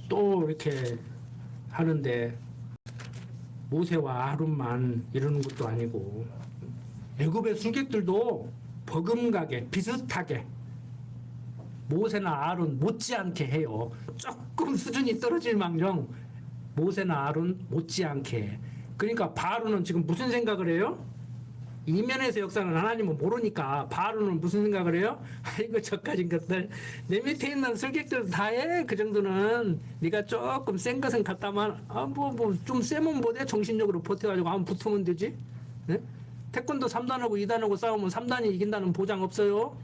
또 이렇게 하는데 모세와 아론만 이러는 것도 아니고 애굽의 술객들도 버금가게 비슷하게 모세나 아론 못지않게 해요. 조금 수준이 떨어질망정 모세나 아론 못지않게 해. 그러니까 바로는 지금 무슨 생각을 해요? 이면에서 역사는 하나님은 모르니까 바로는 무슨 생각을 해요? 아이고 저까진 것들 내 밑에 있는 술객들 다 해. 그 정도는 네가 조금 센 것은 같다만 뭐 좀 세면 뭐돼? 정신력으로 버텨가지고 한번 붙으면 되지. 네? 태권도 3단하고 2단하고 싸우면 3단이 이긴다는 보장 없어요.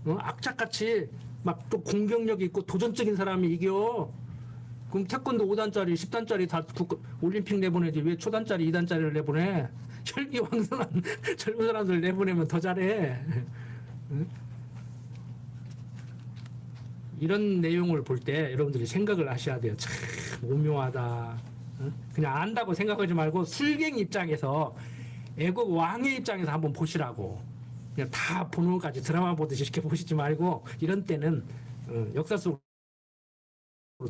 악착같이 막 또 공격력이 있고 도전적인 사람이 이겨. 그럼 태권도 5단짜리 10단짜리 다 올림픽 내보내지 왜 초단짜리 2단짜리를 내보내? 혈기왕성한 젊은 사람들 내보내면 더 잘해. 이런 내용을 볼 때 여러분들이 생각을 하셔야 돼요. 참 오묘하다. 그냥 안다고 생각하지 말고 술객 입장에서 애국 왕의 입장에서 한번 보시라고. 그냥 다 보는 것까지 드라마 보듯이 이렇게 보시지 말고 이런 때는 역사 속으로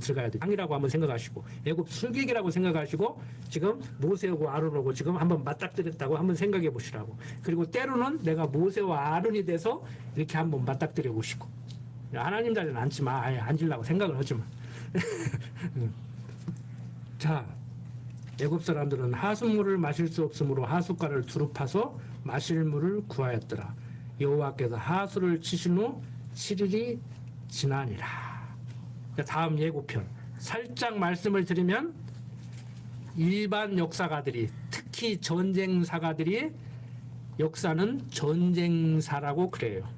들어가야 돼요. 왕이라고 한번 생각하시고 애국 술객이라고 생각하시고 지금 모세하고 아론하고 지금 한번 맞닥뜨렸다고 한번 생각해 보시라고. 그리고 때로는 내가 모세와 아론이 돼서 이렇게 한번 맞닥뜨려 보시고 하나님 자리는 앉지 마. 아예 앉으려고 생각을 하지 마. 자, 애굽 사람들은 하숫물을 마실 수 없으므로 하숫가를 두루 파서 마실 물을 구하였더라. 여호와께서 하수를 치신 후 7일이 지나니라. 다음 예고편 살짝 말씀을 드리면 일반 역사가들이 특히 전쟁사가들이 역사는 전쟁사라고 그래요.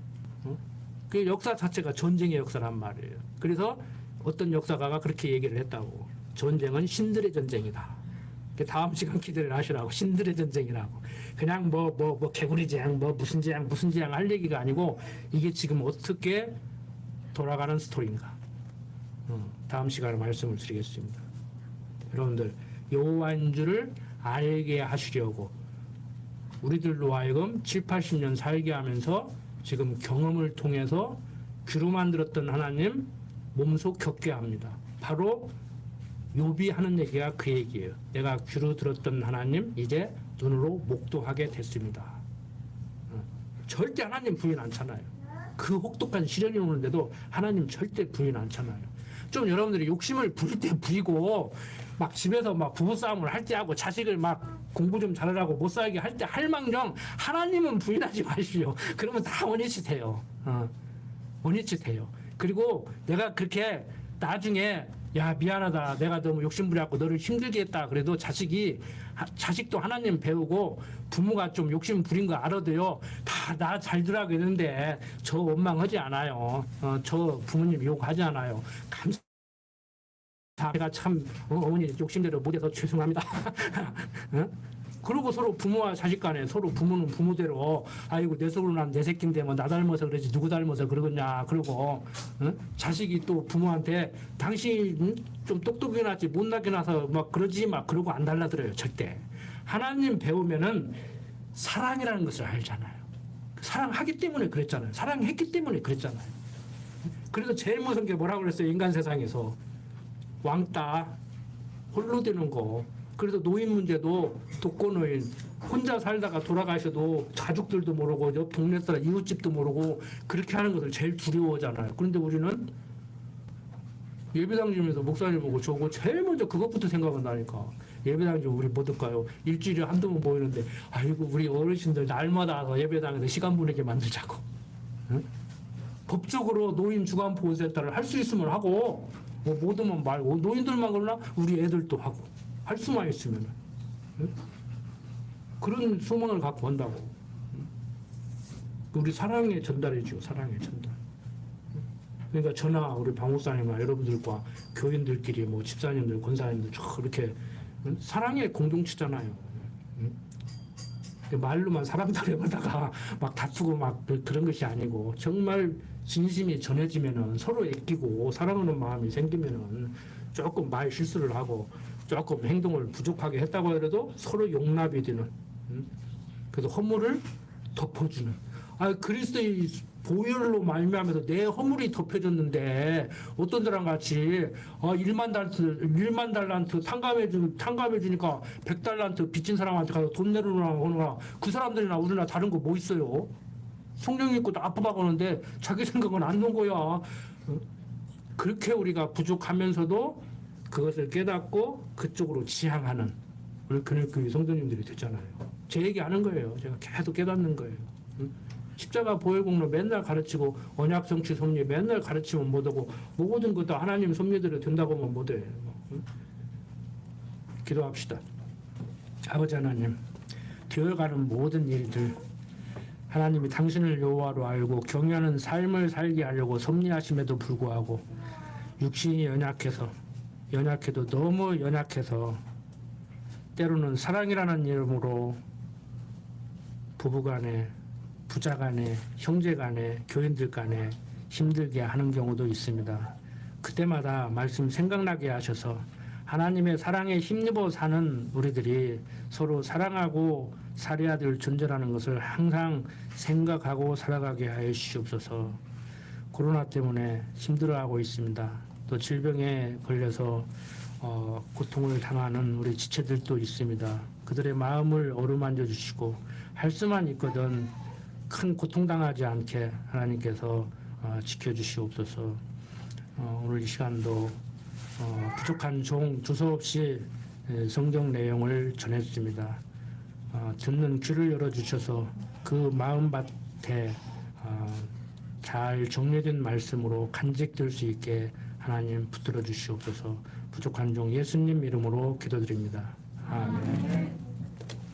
그 역사 자체가 전쟁의 역사란 말이에요. 그래서 어떤 역사가가 그렇게 얘기를 했다고. 전쟁은 신들의 전쟁이다. 다음 시간 기대를 하시라고. 신들의 전쟁이라고. 그냥 뭐 개구리 재앙 뭐 무슨 재앙 할 얘기가 아니고 이게 지금 어떻게 돌아가는 스토리인가. 다음 시간에 말씀을 드리겠습니다. 여러분들 여호와인 줄을 알게 하시려고 우리들로 하여금 7, 80년 살게 하면서 지금 경험을 통해서 귀로 만들었던 하나님 몸소 겪게 합니다. 바로 욥이 하는 얘기가 그 얘기예요. 내가 귀로 들었던 하나님 이제 눈으로 목도하게 됐습니다. 절대 하나님 부인 않잖아요. 그 혹독한 시련이 오는데도 하나님 절대 부인 않잖아요. 좀 여러분들이 욕심을 부릴 때 부리고 막 집에서 막 부부싸움을 할 때 하고 자식을 막 공부 좀 잘하라고 못 살게 할 때 할망정 하나님은 부인하지 마십시오. 그러면 다 원위치돼요. 원위치돼요. 그리고 내가 그렇게 나중에 야 미안하다 내가 너무 욕심부려갖고 너를 힘들게 했다 그래도 자식도 하나님 배우고 부모가 좀 욕심 부린 거 알아도요 다 나 잘 들어가고 있는데 저 원망하지 않아요. 저 부모님 욕하지 않아요. 제가 참 어머니 욕심대로 못해서 죄송합니다. 그리고 서로 부모와 자식 간에 서로 부모는 부모대로 아이고 내 속으로 난 내 새끼인데 뭐 나 닮아서 그러지 누구 닮아서 그러겠냐 그러고 자식이 또 부모한테 당신 좀 똑똑히 나지 못나게 나서 막 그러지 막 그러고 안 달라들어요. 절대. 하나님 배우면은 사랑이라는 것을 알잖아요. 사랑하기 때문에 그랬잖아요. 사랑했기 때문에 그랬잖아요. 그래서 제일 무서운 게 뭐라고 그랬어요. 인간 세상에서 왕따 홀로 되는 거. 그래서 노인 문제도 독거노인 혼자 살다가 돌아가셔도 가족들도 모르고 옆 동네 사람 이웃집도 모르고 그렇게 하는 것을 제일 두려워하잖아요. 그런데 우리는 예배당집에서 목사님 보고 저거 제일 먼저 그것부터 생각한다니까. 예배당집 우리 뭐 들까요? 일주일에 한두 번 모이는데 아이고 우리 어르신들 날마다 와서 예배당에서 시간 보내게 만들자고. 응? 법적으로 노인 주간 보호센터를 할 수 있으면 하고 뭐 못하면 말고 노인들만 그러나 우리 애들도 하고 할 수만 있으면 그런 소망을 갖고 한다고. 우리 사랑의 전달이죠. 사랑의 전달. 그러니까 저나 우리 방목사님이나 여러분들과 교인들끼리 뭐 집사님들 권사님들 이렇게 사랑의 공동체잖아요. 말로만 사랑다려 하다가 막 다투고 막 그런 것이 아니고 정말 진심이 전해지면은 서로 애끼고 사랑하는 마음이 생기면은 조금 말 실수를 하고 조금 행동을 부족하게 했다고 하더라도 서로 용납이 되는 그래서 허물을 덮어주는 그리스도의 보혈로 말미암아서 내 허물이 덮여졌는데 어떤 사람 같이 1만 달란트 탕감해 주니까 100달란트 빚진 사람한테 가서 돈 내놓으라 그 사람들이나 우리나 다른 거 뭐 있어요? 성령 믿고 아프다고 하는데 자기 생각은 안 놓은 거야. 그렇게 우리가 부족하면서도 그것을 깨닫고 그쪽으로 지향하는 우리 근육교회 성도님들이 됐잖아요. 제 얘기하는 거예요. 제가 계속 깨닫는 거예요. 십자가 보혈공로 맨날 가르치고 언약 성취 섭리 맨날 가르치면 못하고 모든 것도 하나님 섭리대로 된다고 하면 못해. 기도합시다. 아버지 하나님, 되어가는 모든 일들 하나님이 당신을 여호와로 알고 경외하는 삶을 살게 하려고 섭리하심에도 불구하고 육신이 연약해도 너무 연약해서 때로는 사랑이라는 이름으로 부부간에 부자간에 형제간에 교인들간에 힘들게 하는 경우도 있습니다. 그때마다 말씀 생각나게 하셔서 하나님의 사랑에 힘입어 사는 우리들이 서로 사랑하고 살아야 될 존재라는 것을 항상 생각하고 살아가게 하여 주시옵소서. 코로나 때문에 힘들어하고 있습니다. 또 질병에 걸려서 고통을 당하는 우리 지체들도 있습니다. 그들의 마음을 어루만져 주시고 할 수만 있거든 큰 고통당하지 않게 하나님께서 지켜주시옵소서. 오늘 이 시간도 부족한 종 두서없이 성경 내용을 전했습니다. 듣는 귀를 열어주셔서 그 마음밭에 잘 정리된 말씀으로 간직될 수 있게 하나님 붙들어 주시옵소서. 부족한 종 예수님 이름으로 기도드립니다. 아멘.